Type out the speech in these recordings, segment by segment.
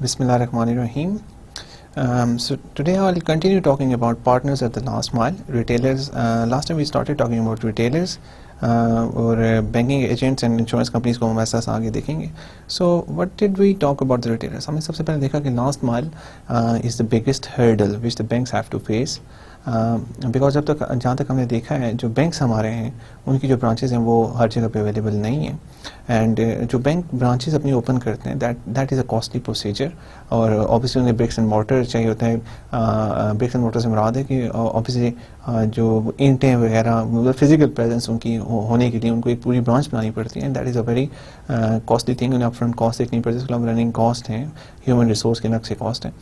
Bismillah ar-Rahman ar-Rahim. So today I'll continue talking about partners at the last mile, retailers. Last time we started talking about retailers اور banking agents and insurance companies کو ہم ایسا آگے دیکھیں گے. So what did we talk about the retailers. ہم نے سب سے پہلے دیکھا کہ last mile is the biggest hurdle which the banks have to face, because جہاں تک ہم نے دیکھا ہے جو بینکس ہمارے ہیں ان کی جو برانچز ہیں وہ ہر جگہ پہ اویلیبل نہیں ہیں, اینڈ جو بینک برانچز اپنی اوپن کرتے ہیں that is a costly procedure, اور اوبیسلی انہیں برکس اینڈ مورٹر چاہیے ہوتا ہے. برکس اینڈ مورٹر سے مراد ہے کہ اوبیسلی جو اینٹیں وغیرہ مطلب فزیکل پریزنس ان کی ہونے کے لیے ان کو ایک پوری برانچ بنانی پڑتی ہے, and that is a very costly thing. انہیں اپ فرنٹ کاسٹ دیکھنی پڑتی ہے, اس کے علاوہ رننگ کاسٹ ہیں, ہیومن ریسورس کے الگ سے کاسٹ ہیں,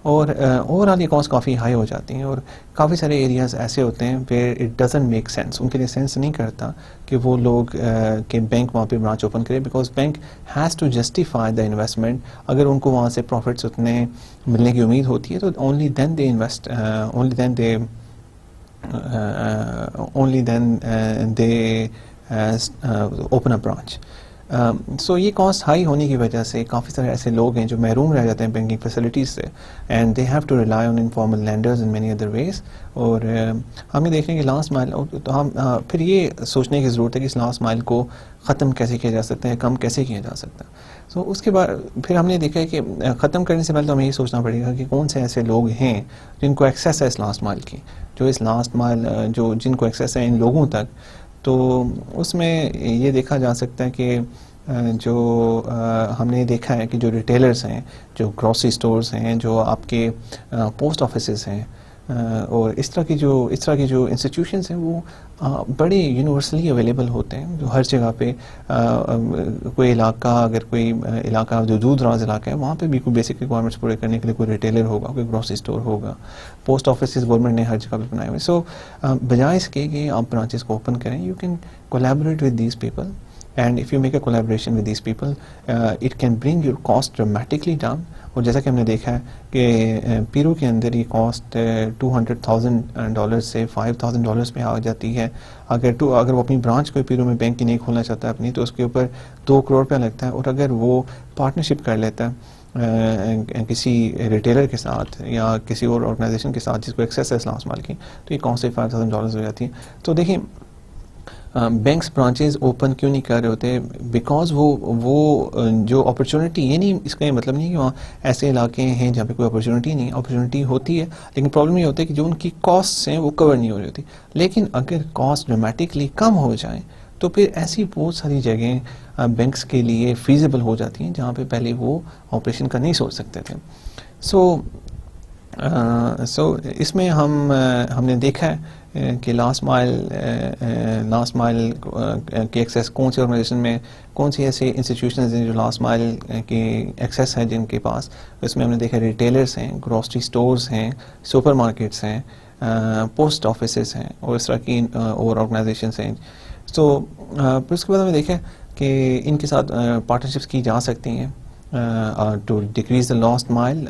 اور اوور آل یہ کاسٹ کافی ہائی ہو جاتی ہیں. اور کافی سارے ایریاز ایسے ہوتے ہیں where it doesn't make sense, ان کے لیے سینس نہیں کرتا کہ وہ لوگ کہ بینک وہاں پہ برانچ اوپن کرے, because bank has to justify the investment. اگر ان کو وہاں سے پروفٹس اتنے ملنے کی امید ہوتی ہے تو only then they invest, only then they open a branch. So یہ کاسٹ ہائی ہونے کی وجہ سے کافی سارے ایسے لوگ ہیں جو محروم رہ جاتے ہیں بینکنگ فیسلٹیز سے, and they have to rely on informal lenders in many other ways. اور ہمیں دیکھیں کہ لاسٹ مائل, تو ہم پھر یہ سوچنے کی ضرورت ہے کہ اس لاسٹ مائل کو ختم کیسے کیا جا سکتا ہے, کم کیسے کیا جا سکتا ہے. سو اس کے بعد پھر ہم نے دیکھا ہے کہ ختم کرنے سے پہلے تو ہمیں یہ سوچنا پڑے گا کہ کون سے ایسے لوگ ہیں جن کو ایکسیس ہے اس لاسٹ مائل کی, جو اس لاسٹ مائل جن کو ایکسیس ہے ان لوگوں تک. تو اس میں یہ دیکھا جا سکتا ہے کہ جو ہم نے دیکھا ہے کہ جو ریٹیلرز ہیں, جو گروسری سٹورز ہیں, جو آپ کے پوسٹ آفیسز ہیں, اور اس طرح کی جو انسٹیٹیوشنز ہیں وہ بڑے یونیورسلی اویلیبل ہوتے ہیں, جو ہر جگہ پہ کوئی علاقہ, اگر کوئی علاقہ جو دور دراز علاقہ ہے وہاں پہ بھی کوئی بیسک ریکوائرمنٹس پورے کرنے کے لیے کوئی ریٹیلر ہوگا, کوئی گروسری اسٹور ہوگا, پوسٹ آفیسز گورنمنٹ نے ہر جگہ پہ بنائے ہوئے. سو بجائے اس کے کہ آپ برانچز کو اوپن کریں, you can collaborate with these people, and if you make a collaboration with these people it can bring your cost dramatically down. اور جیسا کہ ہم نے دیکھا ہے کہ پیرو کے اندر یہ کاسٹ $200,000 سے $5,000 پہ آ جاتی ہے. اگر وہ اپنی برانچ کوئی پیرو میں بینک کی نہیں کھولنا چاہتا ہے اپنی, تو اس کے اوپر $2 crore روپیہ لگتا ہے. اور اگر وہ پارٹنرشپ کر لیتا ہے کسی ریٹیلر کے ساتھ یا کسی اور آرگنائزیشن کے ساتھ جس کو ایکسیس ہے اس لاسٹ مال کی, تو یہ کاسٹ $5,000 ہو جاتی ہے. تو دیکھیں بینکس برانچز اوپن کیوں نہیں کر رہے ہوتے, بیکاز وہ جو اپرچونٹی, یہ نہیں اس کا یہ مطلب نہیں کہ وہاں ایسے علاقے ہیں جہاں پہ کوئی اپرچونٹی نہیں, اپرچونٹی ہوتی ہے, لیکن پرابلم یہ ہوتا ہے کہ جو ان کی کاسٹس ہیں وہ کور نہیں ہو رہی ہوتی. لیکن اگر کاسٹ ڈرامیٹکلی کم ہو جائیں تو پھر ایسی بہت ساری جگہیں بینکس کے لیے فیزیبل ہو جاتی ہیں جہاں پہ پہلے وہ آپریشن کا نہیں سوچ سکتے تھے. سو اس میں ہم نے دیکھا ہے کہ لاسٹ مائل کے ایکسیس کون سی آرگنائزیشن میں, کون سی ایسے انسٹیٹیوشنز ہیں جو لاسٹ مائل کے ایکسیس ہے جن کے پاس. اس میں ہم نے دیکھا ریٹیلرز ہیں, گروسری سٹورز ہیں, سپر مارکیٹس ہیں, پوسٹ آفیسز ہیں, اور اس طرح کی اور آرگنائزیشنز ہیں. سو پھر اس کے بعد ہم نے دیکھا کہ ان کے ساتھ پارٹنرشپس کی جا سکتی ہیں ٹو ڈیکریز دا لاسٹ مائل.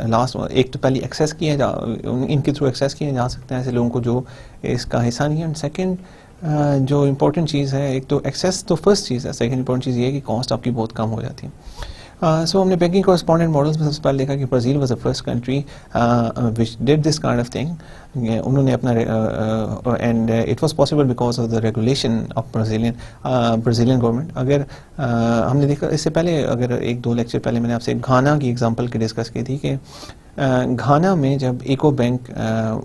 ایک تو پہلے ایکسیس ان کے تھرو ایکسیس کیا جا سکتا ہے ایسے لوگوں کو جو اس کا حصہ نہیں ہے. اینڈ سیکنڈ جو امپورٹنٹ چیز ہے, ایک تو ایکسیس تو فرسٹ چیز ہے, سیکنڈ امپورٹنٹ چیز یہ ہے کہ کاسٹ آپ کی بہت کم ہو جاتی ہے. سو ہم نے بینکنگ کورسپونڈنٹ ماڈلس میں سب سے پہلے دیکھا کہ Brazil was the first country which did this kind of thing. انہوں نے اپنا and it was possible because of the regulation of Brazilian government. اگر ہم نے دیکھا اس سے پہلے, اگر 1-2 لیکچر پہلے میں نے آپ سے گھانا کی ایگزامپل کی ڈسکس کی تھی کہ گھانا میں جب Ecobank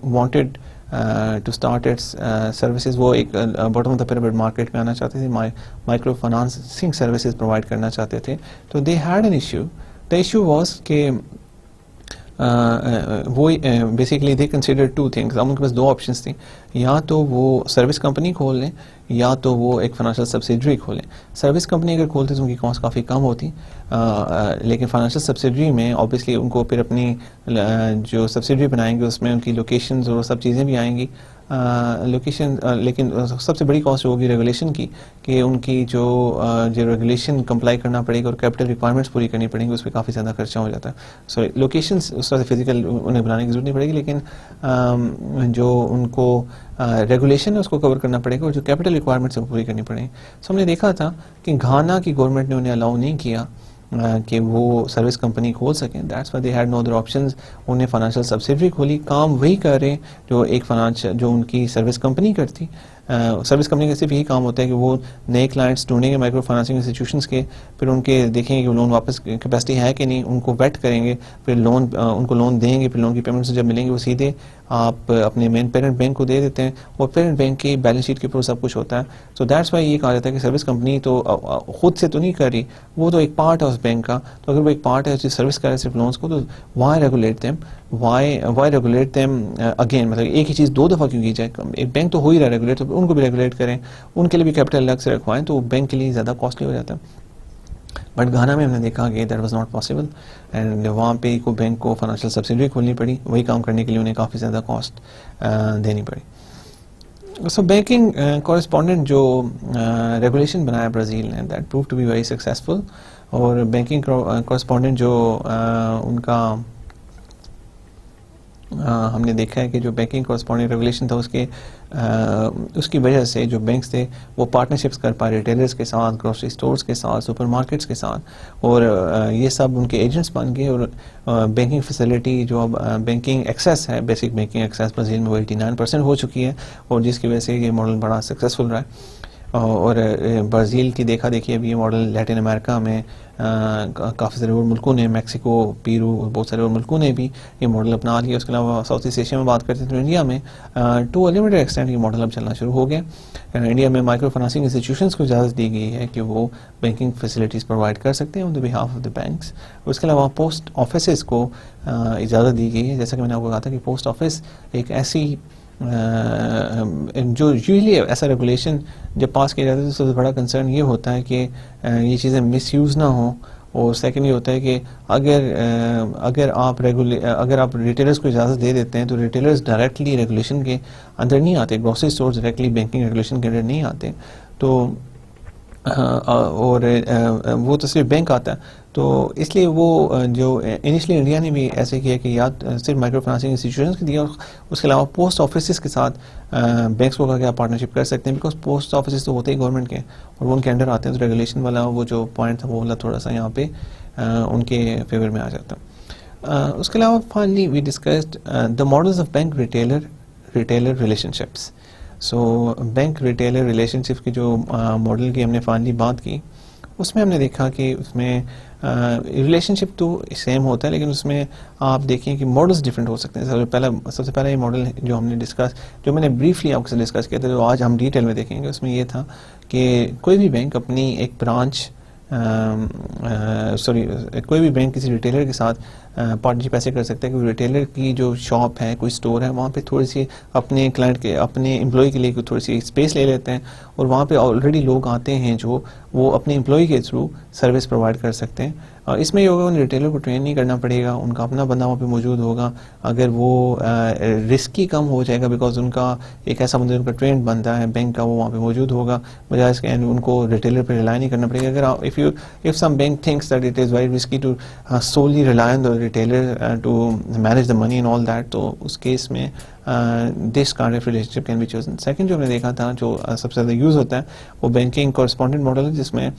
wanted to start its services, وہ ایک bottom of the pyramid market میں آنا چاہتے تھے, مائکرو فائنانسنگ سروسز پرووائڈ کرنا چاہتے تھے. تو they had an issue. The issue was کہ وہ بیسکلی دے کنسیڈر 2 things. اب ان کے پاس 2 آپشنس تھیں, یا تو وہ سروس کمپنی کھول لیں یا تو وہ ایک فائنینشیل سبسیڈری کھولیں. سروس کمپنی اگر کھولتے تو ان کی کاسٹ کافی کم ہوتی, لیکن فائنینشیل سبسیڈری میں اوبیسلی ان کو پھر اپنی جو سبسیڈری بنائیں گے اس میں ان کی لوکیشنز اور سب چیزیں بھی آئیں گی. لیکن سب سے بڑی کاسٹ ہوگی ریگولیشن کی, کہ ان کی جو ریگولیشن کمپلائی کرنا پڑے گا اور کیپٹل ریکوائرمنٹس پوری کرنی پڑیں گی, اس پہ کافی زیادہ خرچہ ہو جاتا ہے. سو لوکیشنز اس طرح سے فزیکل انہیں بنانے کی ضرورت نہیں پڑے گی, لیکن جو ان کو ریگولیشن ہے اس کو کور کرنا پڑے گا اور جو کیپٹل ریکوائرمنٹس ہیں وہ پوری کرنی پڑیں گی. سو ہم نے دیکھا تھا کہ گھانا کی گورنمنٹ نے انہیں الاؤ نہیں کیا کہ وہ سروس کمپنی کھول سکیں. That's why they had no other options. انہیں فائنینشیل سبسڈری کھولی, کام وہی کر رہے ہیں جو ایک جو ان کی سروس کمپنی کرتی. سروس کمپنی کا صرف یہی کام ہوتا ہے کہ وہ نئے کلائنٹس ڈھونڈیں گے مائکرو فائنانسنگ انسٹیٹیوشنس کے, پھر ان کے دیکھیں گے کہ لون واپس کیپیسٹی ہے کہ نہیں, ان کو ویٹ کریں گے, پھر لون ان کو لون دیں گے, پھر لون کی پیمنٹس جب ملیں گے وہ سیدھے آپ اپنے مین پیرنٹ بینک کو دے دیتے ہیں, اور پیرنٹ بینک کی بیلنس شیٹ کے اوپر سب کچھ ہوتا ہے. سو دیٹس وائی یہ کہا جاتا ہے کہ سروس کمپنی تو خود سے تو نہیں کر رہی, وہ تو ایک پارٹ ہے اس بینک کا. تو اگر وہ ایک پارٹ ہے اس کی سروس کر رہے صرف لونس کو, تو why regulate them, why regulate them again. مطلب ایک ہی چیز دو دفعہ کیوں کی جائے, ایک بینک تو ہو ہی رہا ریگولیٹ, تو ان کو بھی ریگولیٹ کریں, ان کے لیے بھی کیپٹل الگ سے رکھوائیں, تو بینک کے لیے زیادہ کاسٹلی ہو جاتا ہے. بٹ گھانا میں ہم نے دیکھا کہ that was not possible, and وہاں پہ کو بینک کو فائنینشیل سبسڈری کھولنی پڑی, وہی کام کرنے کے لیے انہیں کافی زیادہ کاسٹ دینی پڑی. سو بینکنگ کورسپونڈنٹ جو ریگولیشن بنایا برازیل نے, that prove to be very successful. اور بینکنگ کورسپونڈنٹ جو ان کا ہم نے دیکھا ہے کہ جو بینکنگ کورسپونڈنٹ ریگولیشن تھا اس کی وجہ سے جو بینکس تھے وہ پارٹنرشپس کر پائے ریٹیلرز کے ساتھ, گروسری اسٹورز کے ساتھ, سپر مارکیٹس کے ساتھ, اور یہ سب ان کے ایجنٹس بن گئے. اور بینکنگ فیسلٹی جو اب بینکنگ ایکسیس ہے, بیسک بینکنگ ایکسیس برازیل میں وہ 89% ہو چکی ہے, اور جس کی وجہ سے یہ ماڈل بڑا سکسیزفل رہا ہے. اور برازیل کی دیکھا دیکھی ابھی یہ ماڈل لیٹن امریکہ میں کافی سارے اور ملکوں نے, میکسیکو, پیرو, بہت سارے اور ملکوں نے بھی یہ ماڈل اپنا لیا. اس کے علاوہ ساؤتھ ایسٹ ایشیا میں بات کرتے ہیں تو انڈیا میں ٹو لمیٹڈ ایکسٹینٹ یہ ماڈل اب چلنا شروع ہو گیا. انڈیا میں مائکرو فائنانسنگ انسٹیٹیوشنس کو اجازت دی گئی ہے کہ وہ بینکنگ فیسلٹیز پرووائڈ کر سکتے ہیں آن دا بہاف آف دا بینکس. اس کے علاوہ پوسٹ آفیسز کو اجازت دی گئی ہے. جیسا کہ میں نے آپ کو کہا تھا کہ پوسٹ آفس ایک ایسی جو یوزلی ایسا ریگولیشن جب پاس کیا جاتا ہے تو سب سے بڑا کنسرن یہ ہوتا ہے کہ یہ چیزیں مس یوز نہ ہوں. اور سیکنڈ یہ ہوتا ہے کہ اگر آپ ریٹیلرز کو اجازت دے دیتے ہیں تو ریٹیلرز ڈائریکٹلی ریگولیشن کے اندر نہیں آتے, grocery stores directly banking regulation کے اندر نہیں آتے. تو اور وہ تو صرف بینک آتا ہے. تو اس لیے وہ جو انیشلی انڈیا نے بھی ایسے کیا کہ یا صرف مائکرو فائنانسنگ انسٹیٹیوشنس کو دیا, اور اس کے علاوہ پوسٹ آفیسز کے ساتھ بینکس کو کہا کہ آپ پارٹنرشپ کر سکتے ہیں, بیکاز پوسٹ آفیسز تو ہوتے ہی گورنمنٹ کے اور وہ ان کے انڈر آتے ہیں. تو ریگولیشن والا وہ جو پوائنٹ تھا وہ والا تھوڑا سا یہاں پہ ان کے فیور میں آ جاتا. اس کے علاوہ finally we discussed the models of bank retailer relationships. So bank retailer relationship کی جو ماڈل کی ہم نے فائنلی بات کی, اس میں ہم نے دیکھا کہ اس میں ریلیشن شپ تو سیم ہوتا ہے, لیکن اس میں آپ دیکھیں کہ ماڈلز ڈفرینٹ ہو سکتے ہیں. سب سے پہلا یہ ماڈل جو ہم نے جو میں نے بریفلی آپ سے ڈسکس کیا تھا, جو آج ہم ڈیٹیل میں دیکھیں گے, اس میں یہ تھا کہ کوئی بھی بینک اپنی ایک برانچ کوئی بھی بینک کسی ریٹیلر کے ساتھ پارٹنرشپ ایسے کر سکتا ہے کہ ریٹیلر کی جو شاپ ہے, کوئی اسٹور ہے, وہاں پہ تھوڑی سی اپنے کلائنٹ کے اپنے امپلائی کے لیے تھوڑی سی اسپیس لے لیتے ہیں, اور وہاں پہ آلریڈی لوگ آتے ہیں جو وہ اپنے امپلائی کے تھرو سروس پرووائڈ کر سکتے ہیں. اس میں یہ ہوگا انہیں ریٹیلر کو ٹرین نہیں کرنا پڑے گا, ان کا اپنا بندہ وہاں پہ موجود ہوگا. اگر وہ رسکی کم ہو جائے گا بیکاز ان کا ایک ایسا بندہ ان کا ٹرینڈ بنتا ہے بینک کا, وہ وہاں پہ موجود ہوگا, بجائے اس کے ان کو ریٹیلر پہ ریلائی نہیں کرنا پڑے گا. اگر if some bank thinks that it is very risky to solely rely on the retailer to manage the money and all that, تو اس کیس میں this kind of relationship can be chosen. Second جو ہم نے دیکھا تھا جو سب سے زیادہ یوز ہوتا ہے وہ بینکنگ کورسپونڈنٹ ماڈل ہے, جس میں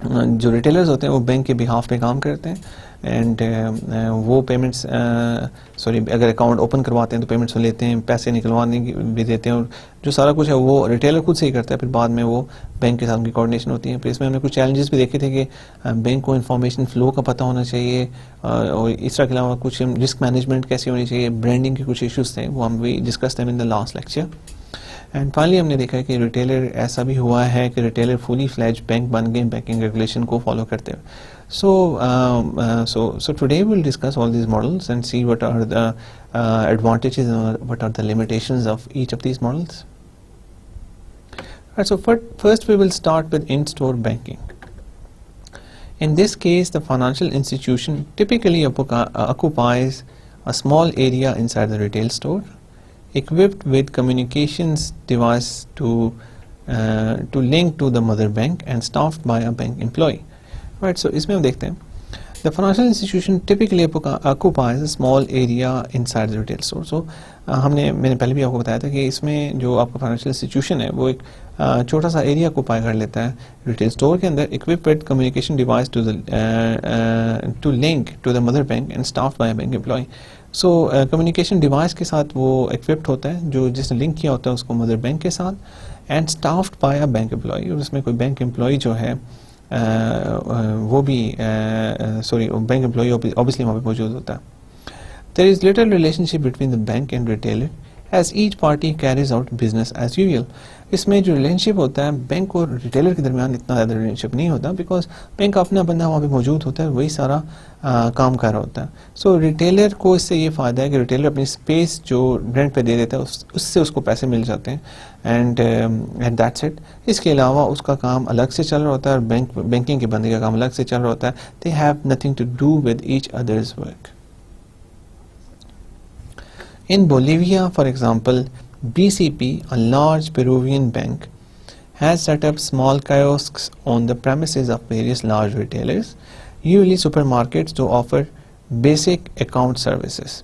جو ریٹیلرز ہوتے ہیں وہ بینک کے بہاف پہ کام کرتے ہیں, اینڈ وہ پیمنٹس اگر اکاؤنٹ اوپن کرواتے ہیں تو پیمنٹس لیتے ہیں, پیسے نکلوانے بھی دیتے ہیں, اور جو سارا کچھ ہے وہ ریٹیلر خود سے ہی کرتا ہے. پھر بعد میں وہ بینک کے ساتھ ان کی کوآرڈینیشن ہوتی ہے. پھر اس میں ہم نے کچھ چیلنجز بھی دیکھے تھے کہ بینک کو انفارمیشن فلو کا پتہ ہونا چاہیے, اور اس طرح کے علاوہ کچھ رسک مینجمنٹ کیسی ہونی چاہیے, برانڈنگ کے کچھ ایشوز تھے, وہ ہم بھی ڈسکس کریں in the last lecture. And finally ہم نے دیکھا ہے کہ ریٹیلر ایسا بھی ہوا ہے کہ ریٹیلر فلی فلیج بینک بن گئے بینکنگ ریگولیشن کو فالو کرتے ہوئے. So today we'll discuss all these models and see what are the advantages and what are the limitations of each of these models. Right, so first we will start with in-store banking. In this case, the financial institution typically occupies a small area inside the retail store, equipped with communications device to link to the mother bank and staffed by a bank employee. Right, so اس میں ہم دیکھتے ہیں The financial institution typically occupies a small area inside the retail store. So میں نے پہلے بھی آپ کو بتایا تھا کہ اس میں جو آپ کا فائنینشیل انسٹیٹیوشن ہے وہ ایک چھوٹا سا ایریا اکوپائی کر لیتا ہے ریٹیل اسٹور کے اندر, equipped with communication device to link to the mother bank and staffed by a bank employee. So communication device کے ساتھ وہ equipped ہوتا ہے جو جس نے لنک کیا ہوتا ہے اس کو مدر بینک کے ساتھ, and staffed by a bank employee, اور اس میں کوئی بینک امپلائی جو ہے وہ بھی بینک امپلائی obviously وہاں پہ موجود ہوتا ہے. There is little relationship between the bank and retailer as each party carries out business as usual. اس میں جو ریلیشنشپ ہوتا ہے بینک اور ریٹیلر کے درمیان اتنا زیادہ ریلیشنشپ نہیں ہوتا, بیکاز بینک اپنا بندہ وہاں پہ موجود ہوتا ہے, وہی سارا کام کر رہا ہوتا ہے. سو ریٹیلر کو اس سے یہ فائدہ ہے کہ ریٹیلر اپنی اسپیس جو رینٹ پہ دے دیتا ہے اس سے اس کو پیسے مل جاتے ہیں, اینڈ دیٹس اٹ. اس کے علاوہ اس کا کام الگ سے چل رہا ہوتا ہے اور بینکنگ کے بندے کا کام الگ سے چل رہا ہوتا ہے. They have nothing to do with each others work. In Bolivia, for example, BCP, a large Peruvian bank, has set up small kiosks on the premises of various large retailers, usually supermarkets, to offer basic account services.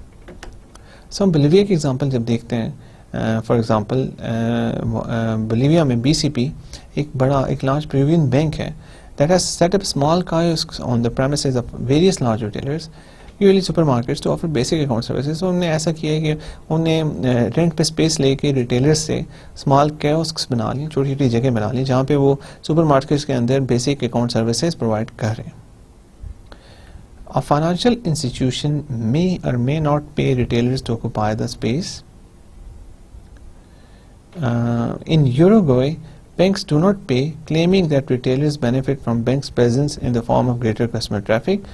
So, Bolivia کی example جب دیکھتے ہیں, for example, Bolivia میں BCP ایک large Peruvian bank ہے that has set up small kiosks on the premises of various large retailers, usually supermarkets, to offer basic account services. So انہوں نے ایسا کیا ہے کہ انہوں نے رینٹ پہ اسپیس لے کے ریٹیلر سے اسمال کیوسکس بنا لی, چھوٹی چھوٹی جگہ بنا لی جہاں پہ وہ سپر مارکیٹس کے اندر بیسک اکاؤنٹ سروسز پرووائڈ کر رہے ہیں. A financial institution may or may not pay retailers to occupy the space. In Uruguay, banks do not pay, claiming that retailers benefit from banks' presence in the form of greater customer traffic.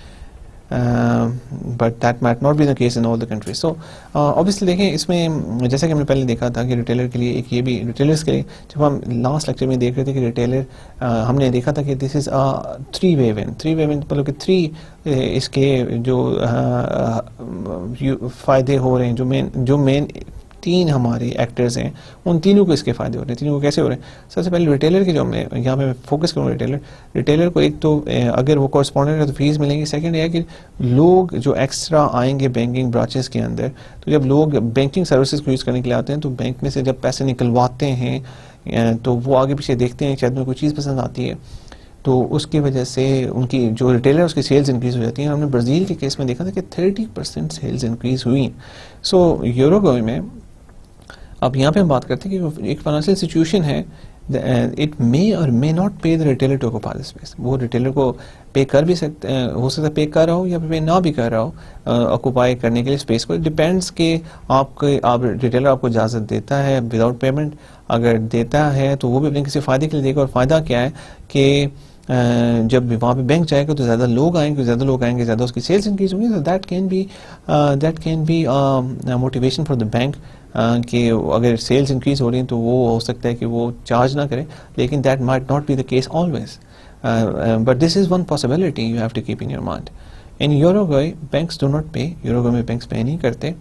But that might not be the case in all the countries. So obviously دیکھیں اس میں جیسا کہ ہم نے پہلے دیکھا تھا کہ ریٹیلر کے لیے ایک یہ بھی ریٹیلرس کے لیے, جب ہم لاسٹ لیکچر میں دیکھ رہے تھے کہ ریٹیلر ہم نے دیکھا تھا کہ this is three way one مطلب کہ تھری اس کے جو فائدے ہو رہے ہیں, جو مین تین ہمارے ایکٹرز ہیں ان تینوں کو اس کے فائدے ہو رہے ہیں. تینوں کو کیسے ہو رہے ہیں؟ سب سے پہلے ریٹیلر کے جو ہم نے یہاں پہ فوکس کروں ریٹیلر کو, ایک تو اگر وہ کورسپونڈنٹ ہے تو فیس ملیں گی. سیکنڈ ہے کہ لوگ جو ایکسٹرا آئیں گے بینکنگ برانچز کے اندر, تو جب لوگ بینکنگ سروسز کو یوز کرنے کے لیے آتے ہیں تو بینک میں سے جب پیسے نکلواتے ہیں تو وہ آگے پیچھے دیکھتے ہیں, شاید میں کوئی چیز پسند آتی ہے تو اس کی وجہ سے ان کی جو ریٹیلر اس کی سیلز انکریز ہو جاتی ہیں. ہم نے برازیل کے کیس میں دیکھا تھا کہ 30% سیلز انکریز ہوئی. سو یوروگوئے میں اب یہاں پہ ہم بات کرتے ہیں کہ ایک فائنینشیل انسٹیٹیوشن ہے, it may or may not pay the retailer to occupy the space. وہ ریٹیلر کو پے کر بھی سکتے, ہو سکتا ہے پے کر رہا ہو یا پے نہ بھی کر رہا ہو آکوپائی کرنے کے لیے اسپیس کو. ڈپینڈس کہ آپ ریٹیلر آپ کو اجازت دیتا ہے وداؤٹ پیمنٹ. اگر دیتا ہے تو وہ بھی اپنے کسی فائدے کے لیے دے گا, اور فائدہ کیا ہے کہ جب وہاں پہ بینک جائے گا تو زیادہ لوگ آئیں گے, زیادہ اس کی سیلز انکریز ہوں گی. تو that can be motivation for the bank کہ اگر سیلز انکریز ہو رہی ہیں تو وہ ہو سکتا ہے کہ وہ چارج نہ کرے, لیکن that might not be the case always, but this is one possibility you have to keep in your mind. In Uruguay banks do not pay, Uruguay میں بینکس پے نہیں کرتے,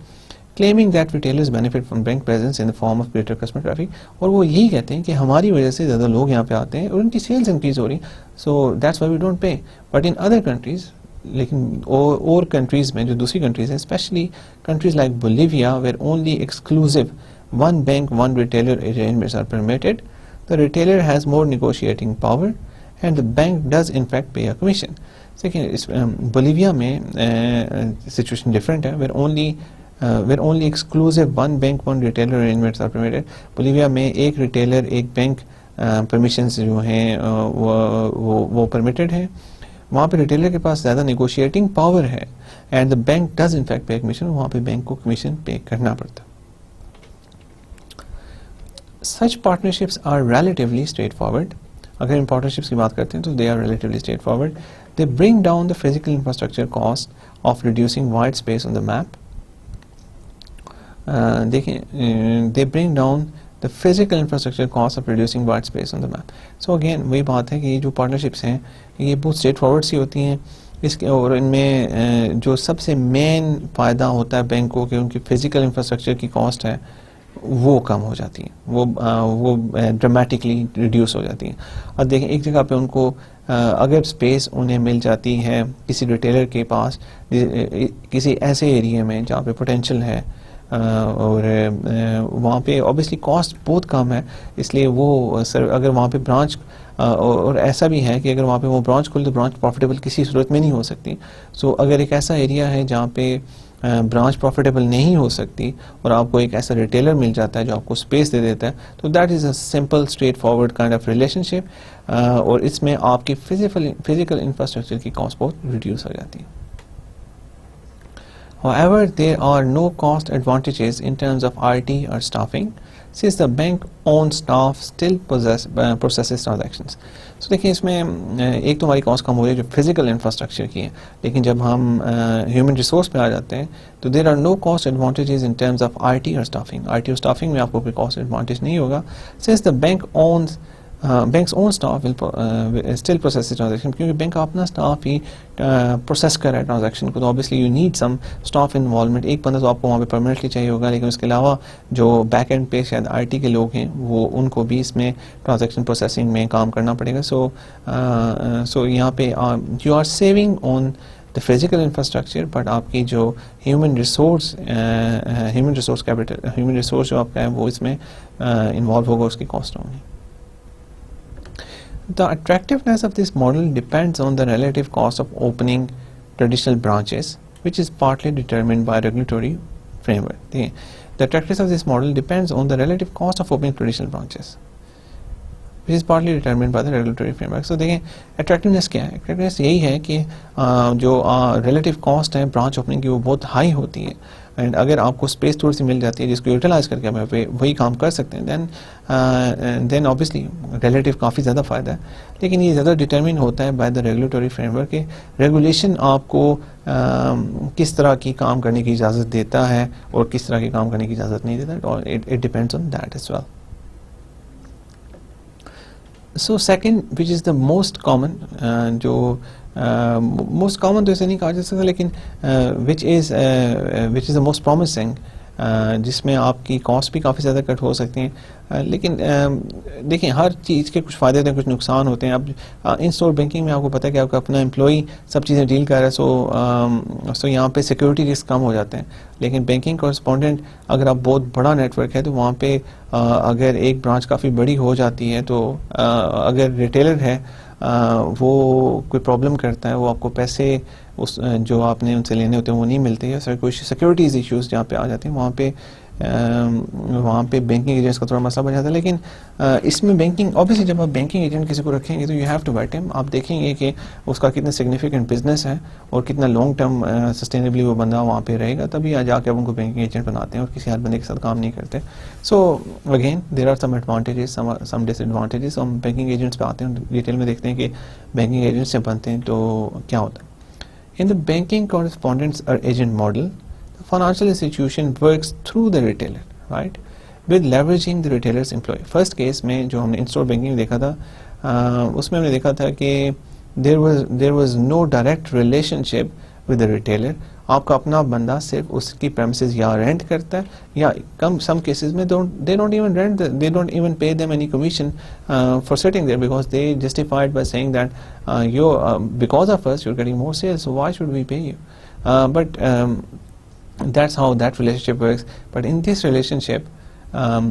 claiming that retailers benefit from bank presence in the form of greater customer traffic. اور وہ یہی کہتے ہیں کہ ہماری وجہ سے زیادہ لوگ یہاں پہ آتے ہیں اور ان کی سیلز انکریز ہو رہی ہیں, so that's why we don't pay. But in other countries, لیکن اور کنٹریز میں جو دوسری کنٹریز ہیں, especially countries like Bolivia where only exclusive one bank one retailer arrangements are permitted, the retailer has more negotiating power and the bank does in fact pay a commission. لیکن Bolivia میں situation different ہے, where only exclusive one bank one retailer arrangements are permitted. Bolivia میں ایک retailer ایک bank permissions جو ہیں وہ permitted ہیں. وہاں پہ ریٹیلر کے پاس زیادہ نیگوشیٹنگ پاور ہے, and the bank does in fact pay commission, وہاں پہ بینک کو کمیشن پے کرنا پڑتا. Such partnerships are relatively straightforward. اگر ان پارٹنرشپس کی بات کرتے ہیں تو they are relatively straightforward. They bring down the physical infrastructure cost of reducing wide space on the map. دیکھیں, they bring down the physical infrastructure cost of reducing white space on the map. So again وہی بات ہے کہ یہ جو partnerships ہیں یہ بہت اسٹریٹ فارورڈ سی ہوتی ہیں اس کے, اور ان میں جو سب سے مین فائدہ ہوتا ہے بینک کو کہ ان کی فزیکل انفراسٹرکچر کی کاسٹ ہے وہ کم ہو جاتی ہیں, وہ ڈرامیٹکلی ریڈیوس ہو جاتی ہیں. اور دیکھیں ایک جگہ پہ ان کو اگر اسپیس انہیں مل جاتی ہے کسی ریٹیلر کے پاس کسی ایسے ایریا میں جہاں پہ پوٹینشیل ہے, اور وہاں پہ اوبیسلی کاسٹ بہت کم ہے, اس لیے وہ اگر وہاں پہ برانچ, اور ایسا بھی ہے کہ اگر وہاں پہ وہ برانچ کھولے تو برانچ پروفیٹیبل کسی صورت میں نہیں ہو سکتی. سو اگر ایک ایسا ایریا ہے جہاں پہ برانچ پروفیٹیبل نہیں ہو سکتی اور آپ کو ایک ایسا ریٹیلر مل جاتا ہے جو آپ کو اسپیس دے دیتا ہے, تو that is a simple straightforward kind of relationship, اور اس میں آپ کی فزیکل انفراسٹرکچر کی کاسٹ بہت ریڈیوس ہو جاتی ہے. However, there are no cost advantages in terms of IT or staffing, since the bank-owned staff still processes transactions. So دیکھیں اس میں ایک تو ہماری کاسٹ کم ہو رہی ہے جو فزیکل انفراسٹرکچر کی ہے, لیکن جب ہم ہیومن ریسورس پہ آ جاتے ہیں تو there are no cost advantages in terms of IT اور اسٹافنگ. IT اور اسٹافنگ میں آپ کو کوئی کاسٹ ایڈوانٹیج نہیں ہوگا, since the bank's own staff will still process the transaction, کیونکہ بینک اپنا اسٹاف ہی پروسیس کر رہا ہے ٹرانزیکشن کو, تو obviously you need some staff involvement. ایک بندہ تو آپ کو وہاں پہ پرماننٹلی چاہیے ہوگا, لیکن اس کے علاوہ جو بیک اینڈ پہ شاید IT کے لوگ ہیں وہ ان کو بھی اس میں ٹرانزیکشن پروسیسنگ میں کام کرنا پڑے گا. سو یہاں پہ you are saving on the physical infrastructure, but آپ کی جو human resource capital, human resource جو آپ کا ہے وہ اس میں انوالو ہوگا, اس کی کاسٹ ہوگی. The attractiveness of this model depends on the relative cost of opening traditional branches, which is partly determined by regulatory framework. The attractiveness of this model depends on the relative cost of opening traditional branches, which is partly determined by the regulatory framework. So دیکھیں attractiveness کیا ہے. attractiveness یہی ہے کہ جو relative cost ہے branch opening کی وہ بہت ہائی ہوتی ہے, اینڈ اگر آپ کو اسپیس تھوڑی سی مل جاتی ہے جس کو یوٹیلائز کر کے ہم وہی کام کر سکتے ہیں, دین اوبیسلی ریلیٹیو کافی زیادہ فائدہ ہے. لیکن یہ زیادہ ڈٹرمن ہوتا ہے by the regulatory frame work, کہ ریگولیشن آپ کو کس طرح کی کام کرنے کی اجازت دیتا ہے اور کس طرح کی کام کرنے کی اجازت نہیں دیتا, اور it depends on that as well. So second which is the most common, جو موسٹ کامن تو اسے نہیں کہا جا سکتا, لیکن وچ از دا موسٹ پرومسنگ, جس میں آپ کی کاسٹ بھی کافی زیادہ کٹ ہو سکتی ہیں. لیکن دیکھیں ہر چیز کے کچھ فائدے ہوتے ہیں, کچھ نقصان ہوتے ہیں. اب ان اسٹور بینکنگ میں آپ کو پتہ ہے کہ آپ کا اپنا امپلائی سب چیزیں ڈیل کر رہا ہے, سو یہاں پہ سیکورٹی رسک کم ہو جاتے ہیں. لیکن بینکنگ کورسپونڈنٹ اگر آپ بہت بڑا نیٹ ورک ہے تو وہاں پہ اگر ایک برانچ کافی بڑی ہو جاتی ہے تو اگر ریٹیلر ہے وہ کوئی پرابلم کرتا ہے, وہ آپ کو پیسے اس جو آپ نے ان سے لینے ہوتے ہیں وہ نہیں ملتے, یا سر کوئی سیکورٹیز ایشوز جہاں پہ آ جاتے ہیں وہاں پہ بینکنگ ایجنٹس کا تھوڑا مسئلہ بن جاتا ہے. لیکن اس میں بینکنگ اوبیسلی جب آپ بینکنگ ایجنٹ کسی کو رکھیں گے تو یو ہیو ٹو ویٹ ہم, آپ دیکھیں گے کہ اس کا کتنا سگنیفیکنٹ بزنس ہے اور کتنا لانگ ٹرم سسٹینیبلی وہ بندہ وہاں پہ رہے گا, تبھی جا کے آپ ان کو بینکنگ ایجنٹ بناتے ہیں اور کسی ہر بندے کے ساتھ کام نہیں کرتے. So again there are some advantages some disadvantages. ہم بینکنگ ایجنٹس پہ آتے ہیں, ڈیٹیل میں دیکھتے ہیں کہ بینکنگ ایجنٹ سے بنتے ہیں تو کیا ہوتا ہے. In the banking correspondence or agent model, the financial institution works through the retailer, right, with leveraging the retailer's employee. First case میں جو ہم نے in-store banking میں دیکھا تھا, اس میں ہم نے دیکھا تھا کہ there was no direct relationship with the retailer. آپ کا اپنا بندہ صرف اس کی پریمسز یا رینٹ کرتا ہے, یا سم کیسز میں they don't even rent, they don't even pay them any commission for sitting there, because they justified by saying that because of us you're getting more sales, so why should we pay you? But that's how that relationship works. But in this relationship,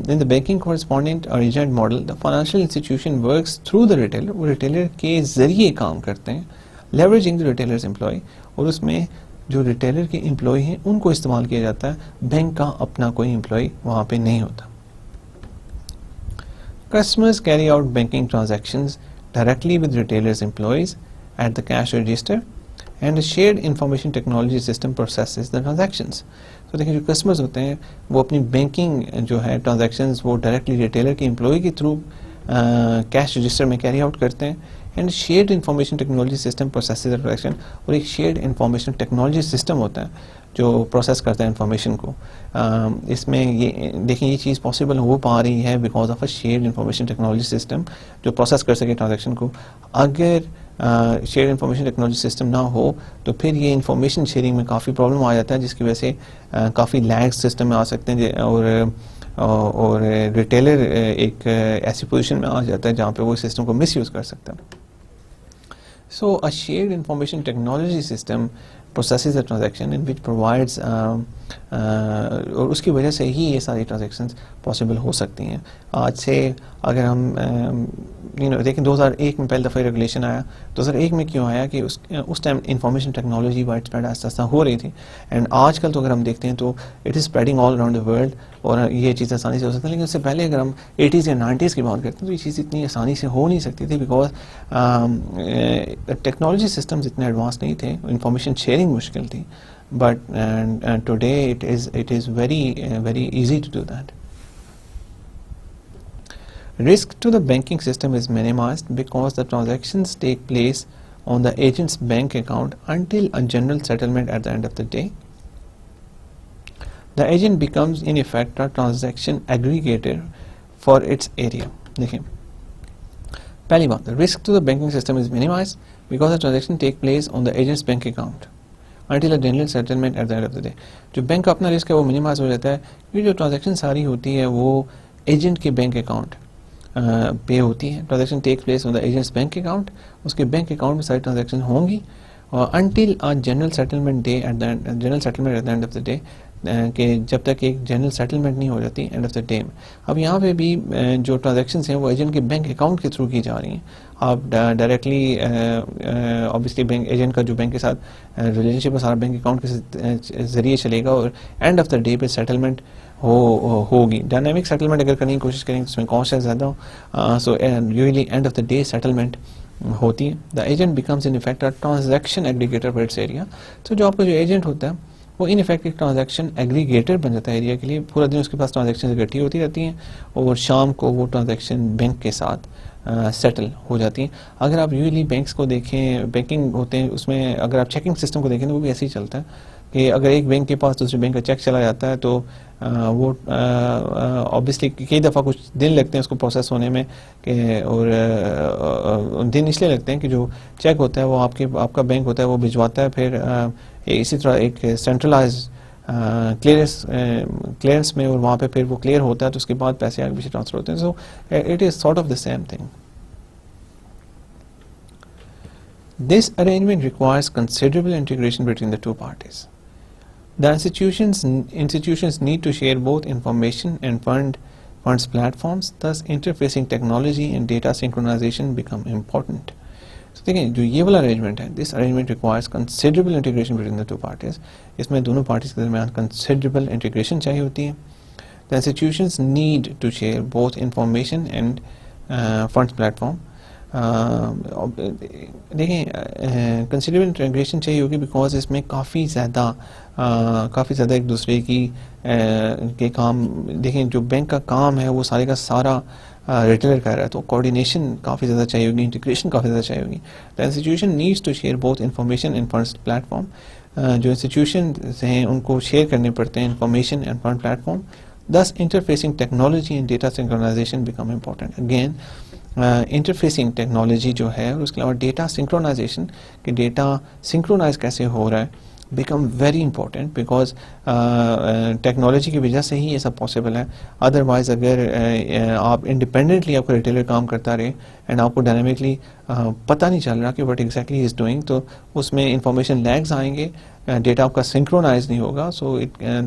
in the banking correspondent or agent model, the financial institution works through the retailer. وہ retailer کے ذریعے کام کرتے ہیں, leveraging the retailer's employee, اور اس میں جو retailer کے امپلائی ہیں ان کو استعمال کیا جاتا ہے, بینک کا اپنا کوئی امپلائی وہاں پہ نہیں ہوتا. Customers carry out banking transactions directly with retailers' employees at the cash register, and a shared information technology system processes the transactions. تو دیکھیں جو کسٹمرز ہوتے ہیں وہ اپنی بینکنگ جو ہے ٹرانزیکشنز وہ ڈائریکٹلی ریٹیلر کے امپلائی کے تھرو کیش رجسٹر میں کیری آؤٹ کرتے ہیں, and shared information technology system processes the transaction. اور ایک شیئرڈ انفارمیشن ٹیکنالوجی سسٹم ہوتا ہے جو پروسیس کرتا ہے انفارمیشن کو. اس میں یہ دیکھیں یہ چیز پاسبل ہو پا رہی ہے because of a shared information technology system جو پروسیس کر سکے ٹرانزیکشن کو. اگر شیئر انفارمیشن ٹیکنالوجی سسٹم نہ ہو تو پھر یہ انفارمیشن شیئرنگ میں کافی پرابلم آ جاتا ہے, جس کی وجہ سے کافی لیگز سسٹم میں آ سکتے ہیں, اور اور ریٹیلر ایک ایسی پوزیشن میں آ جاتا ہے جہاں پہ وہ سسٹم کو مس یوز کر سکتا ہے. So a shared information technology system processes a transaction in which provides اور اس کی وجہ سے ہی یہ ساری ٹرانزیکشنز پاسبل ہو سکتی ہیں. آج سے اگر ہم دیکھیں 2001 میں پہلی دفعہ ریگولیشن آیا. 2001 میں کیوں آیا کہ اس time information technology widespread آہستہ آہستہ ہو رہی تھی. اینڈ آج کل تو اگر ہم دیکھتے ہیں تو it is spreading all around the world اور یہ چیز آسانی سے ہو سکتی ہے. لیکن اس سے پہلے اگر ہم 80s یا 90s کی بات کرتے ہیں تو یہ چیز اتنی آسانی سے ہو نہیں سکتی تھی بیکاز ٹیکنالوجی سسٹمز اتنے ایڈوانس نہیں تھے, انفارمیشن شیئرنگ مشکل تھی. But today it is very easy to do that. Risk to the banking system is minimized because the transactions take place on the agent's bank account until a general settlement at the end of the day. The agent becomes in effect a transaction aggregator for its area. دیکھیں پہلی بات, the risk to the banking system is minimized because the transaction take place on the agent's bank account until a general settlement at the end of the day. جو bank کا اپنا risk ہے وہ minimise ہو جاتا ہے کیونکہ جو transaction ساری ہوتی ہے وہ ایجنٹ کے بینک اکاؤنٹ پہ ہوتی ہے. Transaction take place on the agents bank account, اس کے بینک اکاؤنٹ میں ساری ٹرانزیکشن ہوں گی until general settlement day at the end of the day, کہ جب تک ایک جنرل سیٹلمنٹ نہیں ہو جاتی اینڈ آف دا ڈے میں. اب یہاں پہ بھی جو ٹرانزیکشنس ہیں وہ ایجنٹ کے بینک اکاؤنٹ کے تھرو کی جا رہی ہیں. آپ ڈائریکٹلی اوبیسلی بینک ایجنٹ کا جو بینک کے ساتھ ریلیشن شپ ہے سارا بینک اکاؤنٹ کے ذریعے چلے گا اور اینڈ آف دا ڈے پہ سیٹلمنٹ ہوگی. ڈائنامک سیٹلمنٹ اگر کرنے کی کوشش کریں تو اس میں کاسٹ زیادہ ہو, so usually end of the day settlement ہوتی ہے. The agent becomes in effect transaction aggregator for its area. تو جو آپ کا جو ایجنٹ ہوتا ہے وہ ان افیکٹ ایک ٹرانزیکشن ایگریگیٹر بن جاتا ہے ایریا کے لیے. پورا دن اس کے پاس ٹرانزیکشن اکٹھی ہوتی رہتی ہیں اور شام کو وہ ٹرانزیکشن بینک کے ساتھ سیٹل ہو جاتی ہیں. اگر آپ یوزلی بینکس کو دیکھیں, بینکنگ ہوتے ہیں اس میں اگر آپ چیکنگ سسٹم کو دیکھیں تو وہ بھی ایسے ہی چلتا ہے کہ اگر ایک بینک کے پاس دوسرے بینک کا چیک چلا جاتا ہے تو وہ اوبیسلی کئی دفعہ کچھ دن لگتے ہیں اس کو پروسیس ہونے میں, کہ اور دن اس لیے لگتے ہیں کہ جو چیک ہوتا ہے وہ آپ کا بینک ہوتا ہے وہ بھجواتا ہے, پھر اسی طرح ایک سینٹرلائز کلیئرنس میں اور وہاں پہ پھر وہ کلیئر ہوتا ہے تو اس کے بعد پیسے آگے پیچھے ٹرانسفر ہوتے ہیں. So it is sort of the same thing. This arrangement requires considerable integration between the two parties. The institutions need to share both information and funds platforms, thus interfacing technology and data synchronization become important. So دیکھیں جو یہ والا arrangement ہے, this arrangement requires considerable integration between the two parties. اس میں دونوں parties کے درمیان considerable integration چاہیے ہوتی ہے. The institutions need to share both information and funds platform. دیکھیں کنسیڈریبل انٹیگریشن چاہیے ہوگی بیکاز اس میں کافی زیادہ ایک دوسرے کے کام, دیکھیں جو بینک کا کام ہے وہ سارے کا سارا ریٹیلر کر رہا ہے تو کوآرڈینیشن کافی زیادہ چاہیے ہوگی, انٹیگریشن کافی زیادہ چاہیے ہوگی. The institution needs to share both information and funds platform. جو انسٹیٹیوشنز ہیں ان کو شیئر کرنے پڑتے ہیں information and fund platform. Thus interfacing technology and data synchronization become important. Again interfacing technology جو ہے اور اس کے علاوہ ڈیٹا سنکرونائزیشن کہ ڈیٹا سنکرونائز کیسے ہو رہا ہے become very important because technology کی وجہ سے ہی یہ سب پاسبل ہے. ادروائز اگر آپ انڈیپینڈنٹلی آپ کا ریٹیلر کام کرتا رہے اینڈ آپ کو ڈائنامکلی پتہ نہیں چل رہا کہ وٹ ایگزیکٹلی از ڈوئنگ تو اس میں انفارمیشن لیگز آئیں گے, ڈیٹا آپ کا سنکرونائز نہیں ہوگا. سو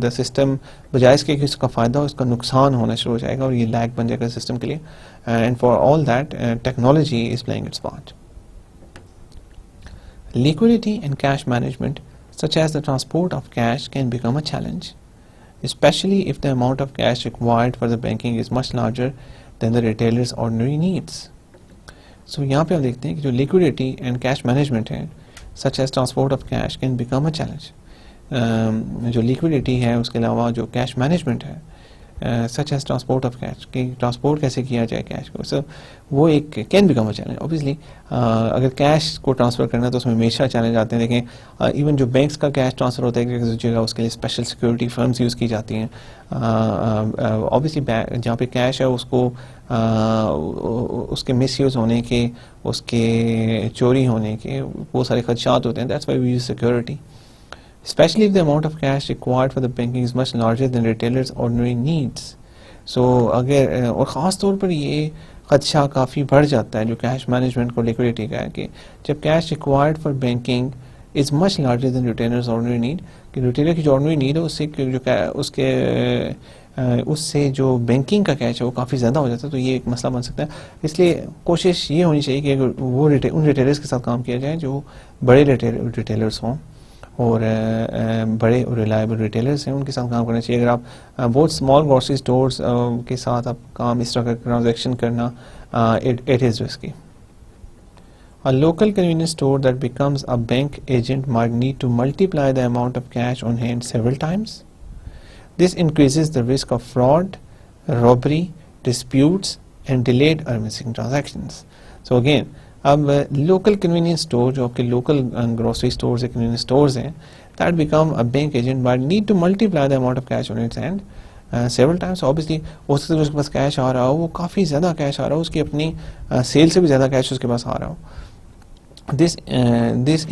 دا سسٹم بجائے اس کے کہ اس کا فائدہ ہو اس کا نقصان ہونا شروع ہو جائے گا اور یہ لیگ بن جائے گا سسٹم کے لیے. And for all that technology is playing its part. Liquidity and cash management such as the transport of cash can become a challenge, especially if the amount of cash required for the banking is much larger than the retailer's ordinary needs. So یہاں پہ ہم دیکھتے ہیں کہ جو liquidity and cash management ہے such as transport of cash can become a challenge. جو liquidity ہے اس کے علاوہ جو cash management ہے such as transport of cash کہ ٹرانسپورٹ کیسے کیا جائے کیش کو, so وہ ایک can become a challenge. Obviously اگر کیش کو ٹرانسفر کرنا ہے تو اس میں ہمیشہ چیلنج آتے ہیں. دیکھیں ایون جو بینکس کا کیش ٹرانسفر ہوتا ہے ایک جگہ اس کے لیے اسپیشل سیکورٹی فرمز یوز کی جاتی ہیں. اوبیسلی جہاں پہ کیش ہے اس کو اس کے مس یوز ہونے کے, اس کے چوری ہونے کے بہت سارے خدشات ہوتے ہیں. That's why we use security. Especially if the amount of cash required for the banking is much larger than retailers' ordinary needs. سو اگر اور خاص طور پر یہ خدشہ کافی بڑھ جاتا ہے جو کیش مینجمنٹ کو لیکوڈیٹی کا ہے کہ جب cash required for banking is much larger than retailers ordinary need, کہ ریٹیلر کی جو آرڈنری نیڈ ہے اس سے جو اس سے جو بینکنگ کا کیش ہے وہ کافی زیادہ ہو جاتا ہے, تو یہ ایک مسئلہ بن سکتا ہے. اس لیے کوشش یہ ہونی چاہیے کہ اگر وہ ان ریٹیلرز کے ساتھ کام کیا جائے جو بڑے ریٹیلرز ہوں اور بڑے اور ریلائبل ریٹیلرز ہیں, ان کے ساتھ کام کرنا چاہیے. اگر آپ بہت اسمال گروسری اسٹورز کے ساتھ آپ کام اس طرح کا ٹرانزیکشن کرنا it is risky. A local convenience store that becomes a bank agent might need to multiply the amount of cash on hand several times. This increases the risk of fraud, robbery, disputes, and delayed or missing transactions. So again, اب local convenience store جو آپ کے local grocery stores یا convenience stores ہیں, that become a bank agent might need to multiply the amount of cash on its hand several times. So obviously ہو سکتا ہے جو اس کے پاس کیش آ رہا ہو وہ کافی زیادہ کیش آ رہا ہو, اس کی اپنی سیل سے بھی زیادہ کیش اس کے پاس آ رہا ہو. This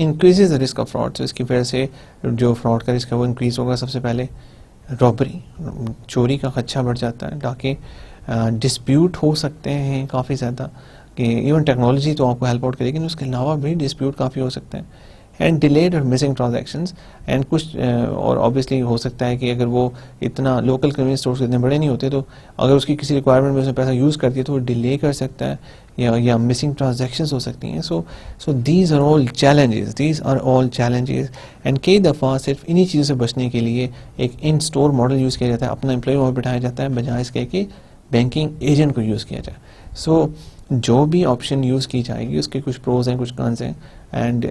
increases the risk of fraud. So اس کی وجہ سے جو فراڈ کا رسک ہے وہ انکریز ہوگا. سب سے پہلے رابری, چوری کا خدشہ بڑھ جاتا ہے, تاکہ ڈسپیوٹ ہو سکتے ہیں کافی زیادہ, کہ ایون ٹیکنالوجی تو آپ کو ہیلپ آؤٹ کرے گی لیکن اس کے علاوہ بھی ڈسپیوٹ کافی ہو سکتے ہیں. اینڈ ڈیلیڈ اور مسنگ ٹرانزیکشنز, اینڈ کچھ اور آبویسلی ہو سکتا ہے کہ اگر وہ اتنا لوکل کنوینس اسٹورس اتنے بڑے نہیں ہوتے تو اگر اس کی کسی ریکوائرمنٹ میں اس نے پیسہ یوز کر دیا تو وہ ڈیلے کر سکتا ہے یا مسنگ ٹرانزیکشنز ہو سکتی ہیں. So these are all challenges and کئی دفعہ صرف انہی چیزوں سے بچنے کے لیے ایک ان اسٹور ماڈل یوز کیا جاتا ہے, اپنا امپلائی وہاں بٹھایا جاتا ہے بجائے اس کے کہ بینکنگ ایجنٹ کو یوز کیا جائے. سو جو بھی آپشن یوز کی جائے گی اس کے کچھ پروز ہیں کچھ کنز ہیں, and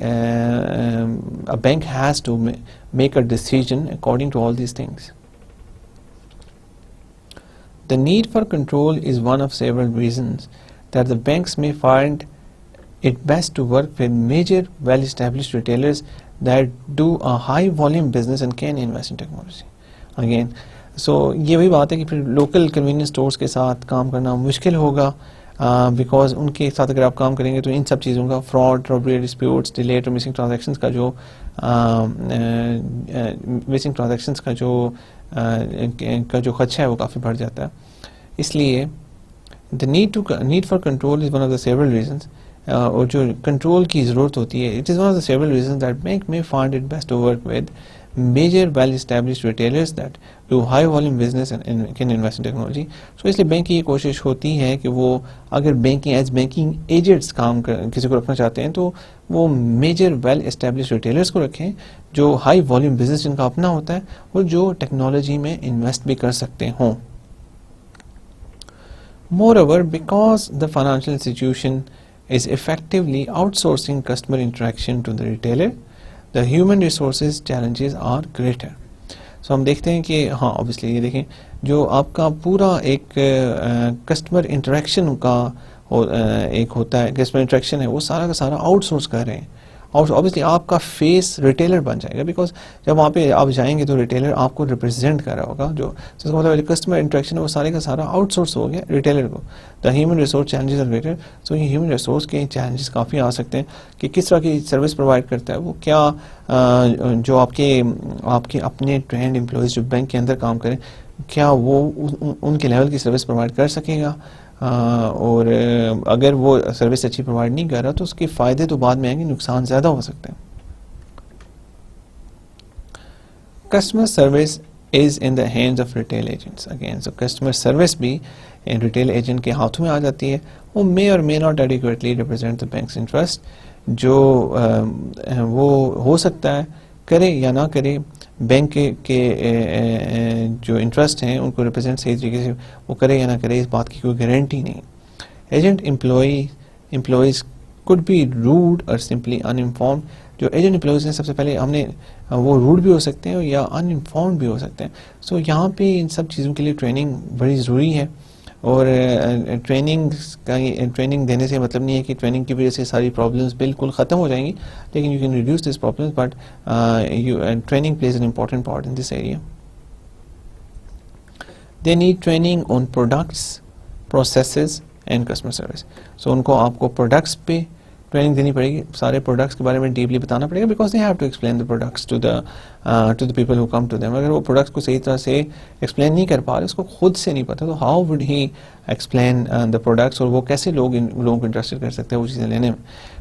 a bank has to make a decision according to all these things. The need for control is one of several reasons that the banks may find it best to work with major well-established retailers that do a high volume business and can invest in technology. Again, so یہ وہی بات ہے کہ پھر local convenience stores کے ساتھ کام کرنا مشکل ہوگا, بیکاز ان کے ساتھ اگر آپ کام کریں گے تو ان سب چیزوں کا فراڈ, رابری, ڈسپیوٹس, ڈیلیڈ اور مسنگ ٹرانزیکشنس کا جو خدشہ ہے وہ کافی بڑھ جاتا ہے. اس لیے the need for control is one of the several reasons, اور جو کنٹرول کی ضرورت ہوتی ہے, it is one of the several reasons that bank may find it best to work with major well established retailers that do high volume business and can invest in technology. So اس لیے bank کی یہ کوشش ہوتی ہے کہ وہ اگر banking agents کام کسی کو رکھنا چاہتے ہیں تو وہ میجر ویل اسٹیبلش ریٹیلرس کو رکھیں جو ہائی والیوم بزنس جن کا اپنا ہوتا ہے اور جو ٹیکنالوجی میں انویسٹ بھی کر سکتے ہوں. Moreover, because the financial institution is effectively outsourcing customer interaction to the retailer, the human resources challenges are greater. So ہم دیکھتے ہیں کہ ہاں obviously یہ دیکھیں جو آپ کا پورا ایک کسٹمر انٹریکشن کا ایک ہوتا ہے, کسٹمر انٹریکشن ہے وہ سارا کا سارا آؤٹ سورس کر رہے ہیں. اور obviously آپ کا فیس ریٹیلر بن جائے گا, بیکاز جب وہاں پہ آپ جائیں گے تو ریٹیلر آپ کو ریپرزینٹ کر رہا ہوگا, جو اس کا مطلب کسٹمر انٹریکشن ہے وہ سارے کا سارا آؤٹ سورس ہو گیا ریٹیلر کو. The human resource challenges are greater. So یہ ہیومن ریسورس کے چیلنجز کافی آ سکتے ہیں کہ کس طرح کی سروس پرووائڈ کرتا ہے وہ, کیا جو آپ کے اپنے ٹرینڈ امپلائیز جو بینک کے اندر کام کریں کیا وہ ان کے لیول کی سروس پرووائڈ کر سکے گا, اور اگر وہ سروس اچھی پرووائڈ نہیں کر رہا تو اس کے فائدے تو بعد میں آئیں گے, نقصان زیادہ ہو سکتے ہیں. Customer service is in the hands of retail agents. Again so customer service بھی ریٹیل ایجنٹ کے ہاتھوں میں آ جاتی ہے. وہ مے or may not adequately represent the banks interest, جو وہ ہو سکتا ہے کرے یا نہ کرے, بینک کے جو انٹرسٹ ہیں ان کو ریپرزینٹ صحیح طریقے سے وہ کرے یا نہ کرے اس بات کی کوئی گارنٹی نہیں. Agent employees could be rude or simply uninformed. جو ایجنٹ امپلائیز ہیں سب سے پہلے ہم نے وہ روڈ بھی ہو سکتے ہیں یا ان انفارمڈ بھی ہو سکتے ہیں. سو یہاں پہ ان سب چیزوں کے لیے ٹریننگ بڑی ضروری ہے, اور ٹریننگ دینے سے مطلب نہیں ہے کہ ٹریننگ کی وجہ سے ساری پرابلمس بالکل ختم ہو جائیں گی, لیکن you can reduce this problems, but training plays an important part in this area. They need training on products, processes and customer service. So ان کو آپ کو پروڈکٹس پہ ٹریننگ دینی پڑے گی, سارے پروڈکٹس کے بارے میں ڈیپلی بتانا پڑے گا, because they have to explain the products to the people who come to them. اگر وہ پروڈکٹس کو صحیح طرح سے ایکسپلین نہیں کر پا رہے, اس کو خود سے نہیں پتا, تو how would he explain the products, اور وہ کیسے لوگوں کو انٹرسٹڈ کر سکتے ہیں وہ چیزیں لینے میں.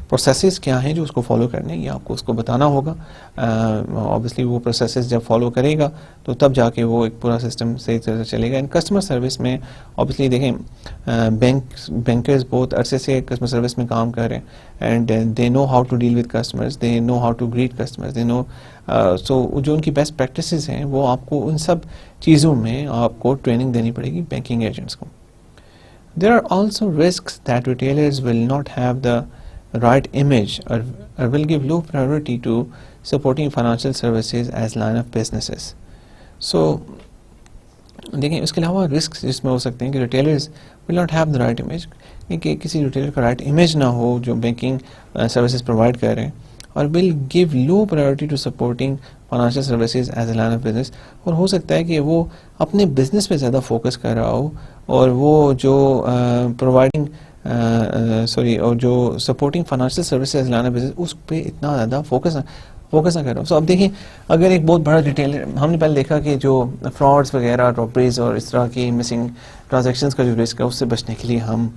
پروسیسز کیا ہیں جو اس کو فالو کرنے, یہ آپ کو اس کو بتانا ہوگا. اوبیسلی وہ پروسیسز جب فالو کرے گا تو تب جا کے وہ ایک پورا سسٹم صحیح طرح سے چلے گا. اینڈ کسٹمر سروس میں اوبیسلی دیکھیں بینکرز بہت عرصے سے کسٹمر سروس میں کام کر رہے ہیں, and they know how to deal with customers, they know how to greet customers, they know. So جو ان کی بیسٹ پریکٹسز ہیں وہ آپ کو ان سب چیزوں میں آپ کو ٹریننگ دینی پڑے گی بینکنگ ایجنٹس کو. There are also risks that retailers will not have the right image or will give low priority to supporting financial services as line of businesses. So دیکھیں اس کے علاوہ رسک جس میں ہو سکتے ہیں کہ retailers will not have the right image, کہ کسی ریٹیلر کا رائٹ امیج نہ ہو جو بینکنگ سروسز پرووائڈ کر رہے ہیں, اور will give low priority to supporting financial services as a line of business. اور ہو سکتا ہے کہ وہ اپنے بزنس پہ زیادہ فوکس کر رہا ہو, اور وہ جو پرووائڈنگ اور جو supporting financial services as line of business اس پہ اتنا زیادہ فوکس نہ کر رہا ہو. سو اب دیکھیں اگر ایک بہت بڑا ریٹیلر, ہم نے پہلے دیکھا کہ جو فراڈس وغیرہ, ٹراپریز اور اس طرح کی مسنگ ٹرانزیکشنز کا جو رسک ہے اس سے بچنے کے لیے ہم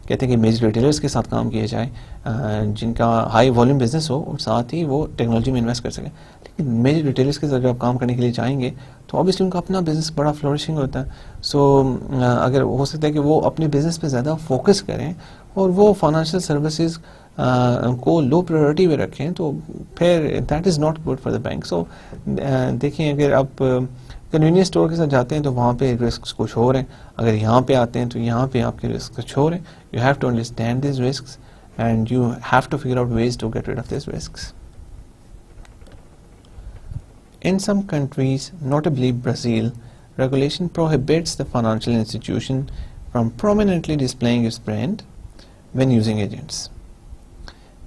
کہتے ہیں کہ میجر ریٹیلرز کے ساتھ کام کیا جائے جن کا ہائی والیوم بزنس ہو اور ساتھ ہی وہ ٹیکنالوجی میں انویسٹ کر سکیں. لیکن میجر ریٹیلرز کے ساتھ اگر آپ کام کرنے کے لیے جائیں گے تو اوبیسلی ان کا اپنا بزنس بڑا فلورشنگ ہوتا ہے. سو اگر ہو سکتا ہے کہ وہ اپنے بزنس پہ زیادہ فوکس کریں اور وہ فائنینشیل سروسز کو لو پرائرٹی پہ رکھیں, تو پھر that is not good for the bank. So دیکھیں اگر آپ کنوینئنس اسٹور کے ساتھ جاتے ہیں تو وہاں پہ رسکس کچھ اور ہیں, اگر یہاں پہ آتے ہیں تو یہاں پہ آپ کے رسک کچھ اور ہیں. You have to understand these risks and you have to figure out ways to get rid of these risks. In some countries, notably Brazil, regulation prohibits the financial institution from prominently displaying its brand when using agents,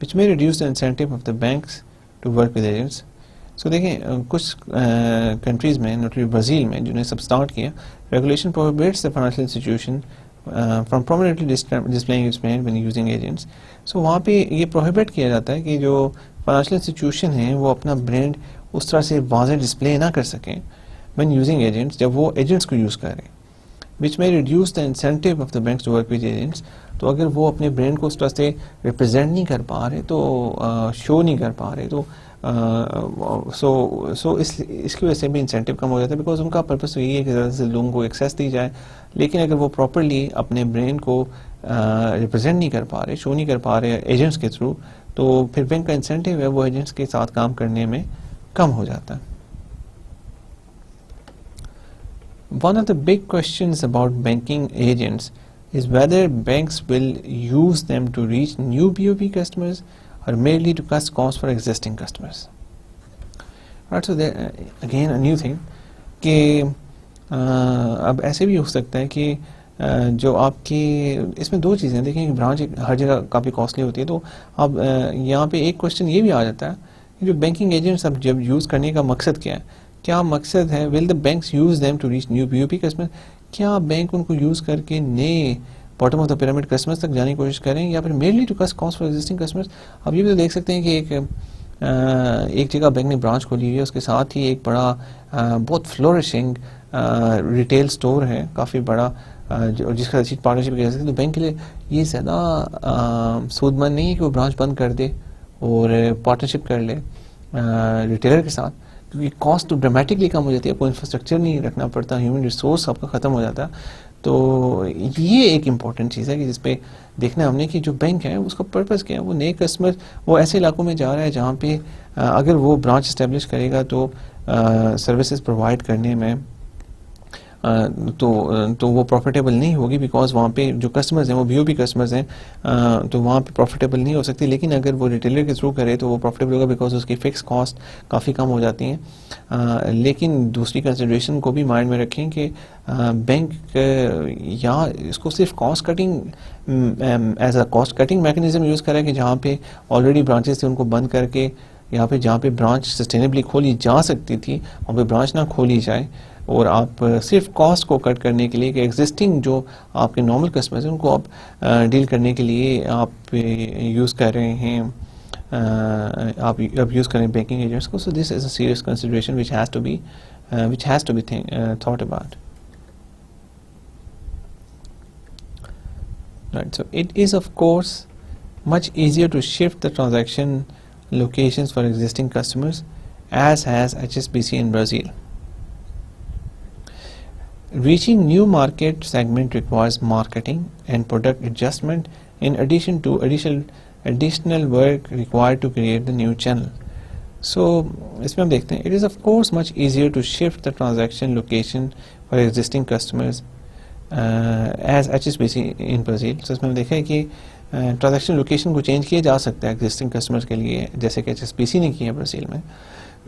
which may reduce the incentive of the banks to work with agents. So دیکھیں کچھ countries میں, totally Brazil میں جنہیں سب start کیا, regulation prohibits the financial institution from prominently displaying its brand when using agents. So وہاں پہ یہ prohibit کیا جاتا ہے کہ جو فائنینشیل انسٹیٹیوشن ہیں وہ اپنا برانڈ اس طرح سے واضح ڈسپلے نہ کر سکیں when using agents, جب وہ ایجنٹس کو یوز کریں, which may reduce the incentive of the banks to work with agents. تو اگر وہ اپنے برانڈ کو اس طرح سے ریپرزینٹ نہیں کر پا رہے, تو شو نہیں کر پا رہے, تو سو اس کی وجہ سے بھی انسینٹیو کم ہو جاتا ہے, بیکاز ان کا پرپس تو یہی ہے کہ زیادہ سے لوگوں کو ایکسیس دی جائے. لیکن اگر وہ پراپرلی اپنے برانڈ کو ریپرزینٹ نہیں کر پا رہے, شو نہیں کر پا رہے ایجنٹس کے تھرو, تو پھر بینک کا انسینٹیو ہے وہ ایجنٹس کے ساتھ کام کرنے میں کم ہو جاتا ہے. One of the big questions about banking agents is whether banks will use them to reach new BOP customers or merely to cut costs for existing customers. Right, so there, again a new thing کہ اب ایسے بھی ہو سکتا ہے کہ جو آپ کی اس میں دو چیزیں دیکھیں کہ برانچ ہر جگہ کافی کاسٹلی ہوتی ہے, تو اب یہاں پہ ایک کوشچن یہ بھی آ جاتا ہے کہ جو بینکنگ ایجنٹس اب جب یوز کرنے کا مقصد کیا ہے, کیا مقصد ہے will the banks use them to reach new BOP customer, کیا بینک ان کو یوز کر کے نئے bottom of the pyramid customers تک جانے کی کوشش کریں, یا پھر merely to cut cost for existing customers. اب یہ بھی تو دیکھ سکتے ہیں کہ ایک جگہ بینک نے برانچ کھولی ہوئی ہے, اس کے ساتھ ہی ایک بڑا بہت فلورشنگ ریٹیل اسٹور ہے کافی بڑا, جس کا اچھی پارٹنرشپ کر سکتے ہیں. تو بینک کے لیے یہ زیادہ سود مند نہیں ہے کہ وہ برانچ بند کر دے اور پارٹنرشپ کر لے ریٹیلر کے ساتھ, کیونکہ کاسٹ تو ڈرامیٹکلی کم ہو جاتی ہے, کوئی انفراسٹرکچر نہیں رکھنا پڑتا, ہیومن ریسورس آپ کا ختم ہو جاتا ہے. تو یہ ایک امپورٹنٹ چیز ہے کہ جس پہ دیکھنا ہم نے کہ جو بینک ہے اس کا پرپز کیا ہے. وہ نئے کسٹمر وہ ایسے علاقوں میں جا رہا ہے جہاں پہ اگر وہ برانچ اسٹیبلش کرے گا تو سروسز پرووائڈ کرنے میں تو وہ پروفیٹیبل نہیں ہوگی, بیکاز وہاں پہ جو کسٹمرز ہیں وہ BOP کسٹمرز ہیں, تو وہاں پہ پروفیٹیبل نہیں ہو سکتی. لیکن اگر وہ ریٹیلر کے تھرو کرے تو وہ پروفیٹیبل ہوگا, بیکاز اس کی فکس کاسٹ کافی کم ہو جاتی ہیں. لیکن دوسری کنسیڈریشن کو بھی مائنڈ میں رکھیں کہ بینک یا اس کو صرف cost cutting as a cost cutting mechanism use کرے کہ جہاں پہ آلریڈی برانچز تھے ان کو بند کر کے, یہاں پہ جہاں پہ برانچ سسٹینیبلی کھولی جا سکتی تھی وہاں پہ برانچ نہ کھولی جائے, اور آپ صرف کاسٹ کو کٹ کرنے کے لیے کہ ایگزسٹنگ جو آپ کے نارمل کسٹمرز ہیں ان کو آپ ڈیل کرنے کے لیے آپ یوز کر رہے ہیں آپ یوز کریں بینکنگ ایجنٹس کو. So this is a serious consideration which has to be thought about. Right, so it is of course much easier to shift the transaction locations for existing customers, as has HSBC in Brazil. Reaching new market segment requires marketing and product adjustment in addition to additional work required to create the new channel. So اس میں ہم دیکھتے ہیں it is of course much easier to shift the transaction location for existing customers as HSBC in Brazil. So اس میں ہم دیکھیں کہ ٹرانزیکشن لوکیشن کو چینج کیا جا سکتا ہے ایگزسٹنگ کسٹمرز کے لیے جیسے کہ HSBC نے کیا برازیل میں.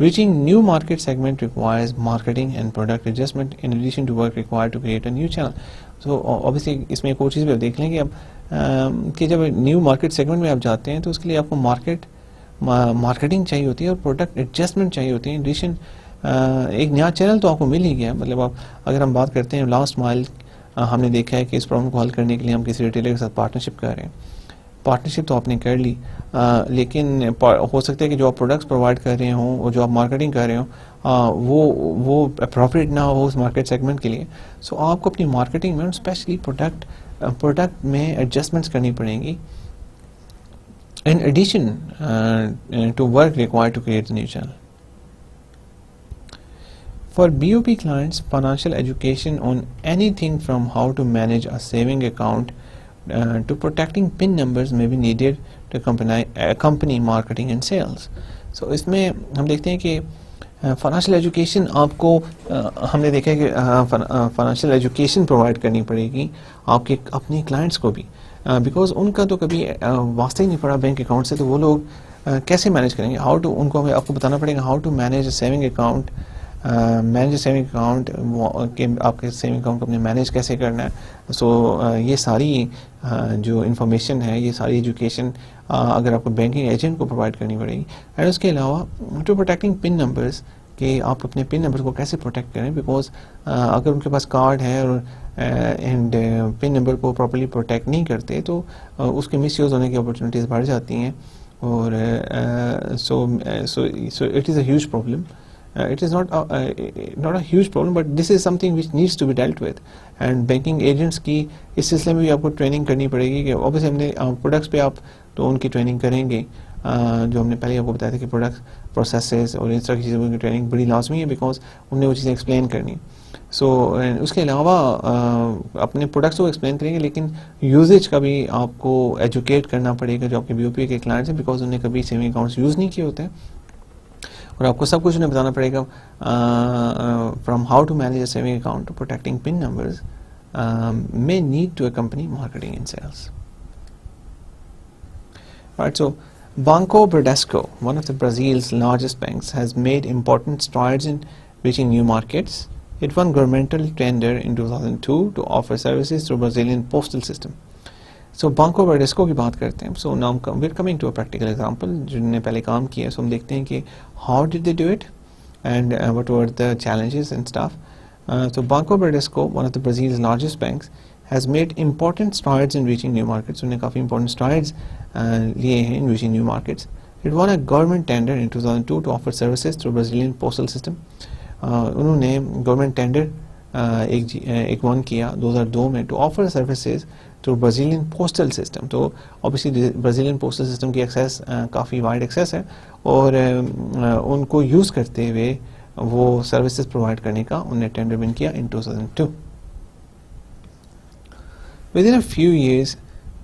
Reaching new market segment requires marketing and product adjustment in addition to work required to create a new channel. So obviously اس میں ایک اور چیز بھی آپ دیکھ لیں کہ اب کہ جب نیو مارکیٹ سیگمنٹ میں آپ جاتے ہیں تو اس کے لیے آپ کو مارکیٹنگ چاہیے ہوتی ہے اور پروڈکٹ ایڈجسٹمنٹ چاہیے ہوتی ہے. ان ایڈیشن ایک نیا چینل تو آپ کو مل ہی گیا. مطلب آپ اگر ہم بات کرتے ہیں لاسٹ مائل ہم نے دیکھا ہے کہ اس پرابلم کو حل کرنے کے لیے ہم کسی ریٹیلر کے ساتھ پارٹنرشپ کر رہے ہیں. پارٹنرشپ تو آپ نے کر لی لیکن ہو سکتا ہے کہ جو آپ پروڈکٹس پرووائڈ کر رہے ہوں اور جو آپ مارکیٹنگ کر رہے ہوں وہ اپروپریٹ نہ ہو اس مارکیٹ سیگمنٹ کے لیے. سو آپ کو اپنی مارکیٹنگ میں اسپیشلی پروڈکٹ میں ایڈجسٹمنٹس کرنی پڑیں گی in addition to work required to create the new channel. For BOP clients, financial education on anything from how to manage a saving account to protecting PIN numbers may be needed to accompany marketing and sales. So اس میں ہم دیکھتے ہیں کہ financial education آپ کو ہم نے دیکھا ہے کہ فائنانشیل ایجوکیشن پرووائڈ کرنی پڑے گی آپ کے اپنے کلائنٹس کو بھی بیکاز ان کا تو کبھی واسطہ ہی نہیں پڑا بینک اکاؤنٹ سے. تو وہ لوگ کیسے مینیج کریں گے ان کو آپ کو بتانا پڑے گا how to manage a saving account کہ آپ کے سیونگ اکاؤنٹ کو اپنے مینیج کیسے کرنا ہے. سو یہ ساری جو انفارمیشن ہے یہ ساری ایجوکیشن اگر آپ کو بینکنگ ایجنٹ کو پرووائڈ کرنی پڑے گی. اینڈ اس کے علاوہ ٹو پروٹیکٹنگ پن نمبرز کہ آپ اپنے پن نمبر کو کیسے پروٹیکٹ کریں بیکاز اگر ان کے پاس کارڈ ہے اور اینڈ پن نمبر کو پراپرلی پروٹیکٹ نہیں کرتے تو اس کے مس یوز ہونے کی اپرچونیٹیز بڑھ جاتی ہیں. اور so it is a huge problem. It is not a huge problem but this is something which needs to be dealt with and banking agents کی اس سلسلے میں بھی آپ کو ٹریننگ کرنی پڑے گی کہ obviously ہم نے پروڈکٹس پہ آپ تو ان کی ٹریننگ کریں گے جو ہم نے پہلے آپ کو بتایا تھا کہ پروڈکٹ پروسیسز اور اس طرح کی چیزوں کی ٹریننگ بڑی لازمی ہے بیکاز ہم نے وہ چیزیں ایکسپلین کرنی. سو اس کے علاوہ اپنے پروڈکٹس کو ایکسپلین کریں گے لیکن یوزیج کا بھی آپ کو ایجوکیٹ کرنا پڑے گا جو آپ کے بی او پی کے کلائنٹس ہیں بیکاز انہوں نے کبھی سیونگ اکاؤنٹس یوز نہیں کیے ہوتے ہیں اور آپ کو سب کچھ انہیں بتانا پڑے گا from how to manage a saving account to protecting PIN numbers may need to accompany marketing and sales. Right, so Banco Bradesco, one of the Brazil's largest banks, has made important strides in reaching new markets. It won governmental tender in 2002 to offer services through Brazilian postal system. So Banco Bradesco کی بات کرتے ہیں. So now we're coming to a practical example جنہوں نے پہلے کام کیا. So ہم دیکھتے ہیں کہ how did they do it and what were the challenges and stuff. So Banco Bradesco, one of the Brazil's largest banks, has made important strides in reaching new markets. انہوں نے کافی important strides لیے ہیں in reaching new markets. It won a government tender in 2002 to offer services through Brazilian postal system. انہوں نے government tender ایک one کیا 2002 میں to offer services through Brazilian postal system. تو obviously Brazilian postal system کی access کافی wide access ہے اور ان کو یوز کرتے ہوئے وہ سروسز پرووائڈ کرنے کا انہوں نے ٹینڈر ون کیا in 2002. Within a few years,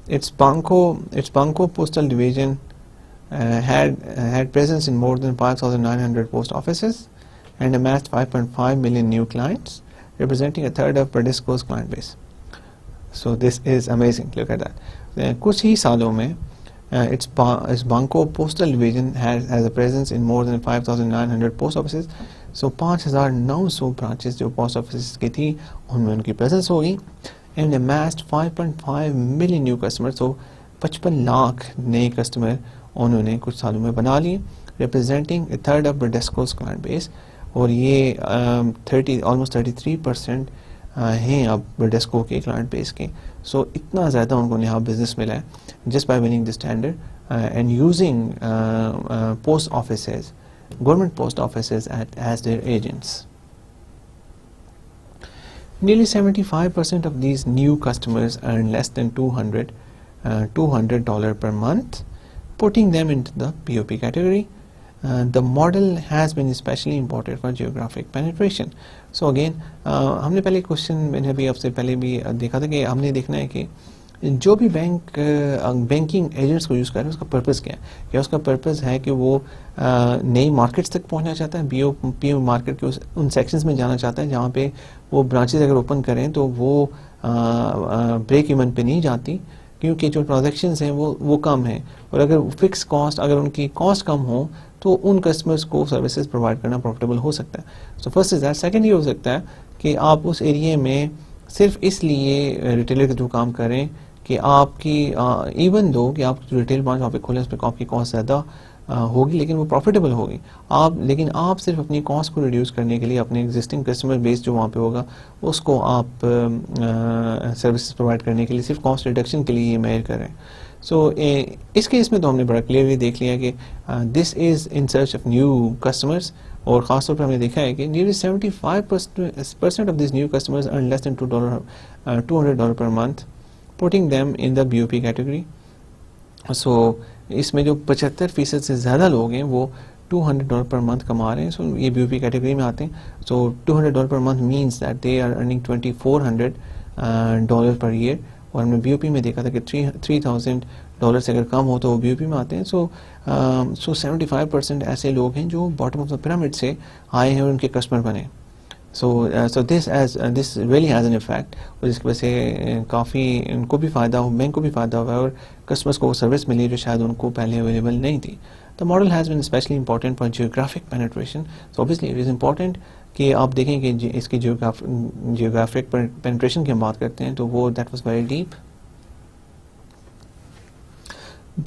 its Banco Postal Division had presence in more than 5,900 post offices and amassed 5.5 million new clients, representing a third of Bradesco's client base. So this is amazing. Look at that. کچھ ہی سالوں میں its Banco Postal Division has a presence in more than 5,900 post offices. So 5,900 branches جو post offices کی تھی ان میں ان کی presence ہوگی. And amassed 5.5 million new customers. So 55 lakh نئے کسٹمر انہوں نے کچھ سالوں میں بنا لیے, representing a third of Bradesco's client base. اور یہ 33% ہیں اب بردیسکو کے کلائنٹ بیس کے. سو اتنا زیادہ ان کو یہاں بزنس ملا ہے just by winning this tender and using post offices, government post offices as their agents. Nearly 75% of these new customers earn less than $200 per month, putting them into the BOP category. The model has been especially important for geographic penetration. So again, ہم نے پہلے question میں نے ابھی آپ سے پہلے بھی دیکھا تھا کہ ہم نے دیکھنا ہے کہ جو بھی بینکنگ ایجنٹس کو یوز کر رہے ہیں اس کا پرپز کیا ہے. کیا اس کا پرپز ہے کہ وہ نئی مارکیٹس تک پہنچنا چاہتا ہے, پی او مارکیٹ کے ان سیکشنز میں جانا چاہتا ہے جہاں پہ وہ برانچز اگر اوپن کریں تو وہ بریک ایون پہ نہیں جاتی کیونکہ جو ٹرانزیکشنز ہیں وہ کم ہیں, اور اگر فکس کاسٹ اگر ان کی کاسٹ کم ہو تو ان کسٹمرز کو سروسز پرووائڈ کرنا پروفیٹیبل ہو سکتا ہے. So first is that. Second یہ ہو سکتا ہے کہ آپ اس ایریے میں صرف اس لیے ریٹیلر کے تھرو کام کریں کہ آپ کی ایون دو کہ آپ جو ریٹیل برانچ وہاں پہ کھولیں اس پہ آپ کی کاسٹ زیادہ ہوگی لیکن وہ پروفیٹیبل ہوگی. لیکن آپ صرف اپنی کاسٹ کو ریڈیوس کرنے کے لیے اپنے ایگزسٹنگ کسٹمر بیس جو وہاں پہ ہوگا اس کو آپ سروسز پرووائڈ کرنے کے لیے صرف کاسٹ ریڈکشن کے لیے یہ میئر کریں. سو اس کیس میں تو ہم نے بڑا کلیئرلی دیکھ لیا کہ this is in search of new customers, اور خاص طور پہ ہم نے دیکھا ہے کہ nearly 75% of these new customers earn less than $200 per month, putting them in the BOP category. So اس میں جو 75% سے زیادہ لوگ ہیں وہ $200 پر منتھ کما رہے ہیں, سو یہ BOP کیٹیگری میں آتے ہیں. So $200 per month means that they are earning $2,400 per year, اور ہم نے BOP میں دیکھا تھا کہ $3,000 سے اگر کم ہو تو وہ BOP میں آتے ہیں. سو 75% ایسے لوگ ہیں جو باٹم آف دا پیرامڈ سے آئے ہیں اور ان کے کسٹمر بنے. So this really has an effect, اور اس کی وجہ سے کافی ان کو بھی فائدہ ہو, بینک کو بھی فائدہ ہوا اور کسٹمرس کو وہ سروس ملی جو شاید ان کو پہلے اویلیبل نہیں تھی. The model has been especially important for geographic penetration. So obviously it is important کہ آپ دیکھیں کہ اس کی geographic penetration کی ہم بات کرتے ہیں تو وہ that was very deep.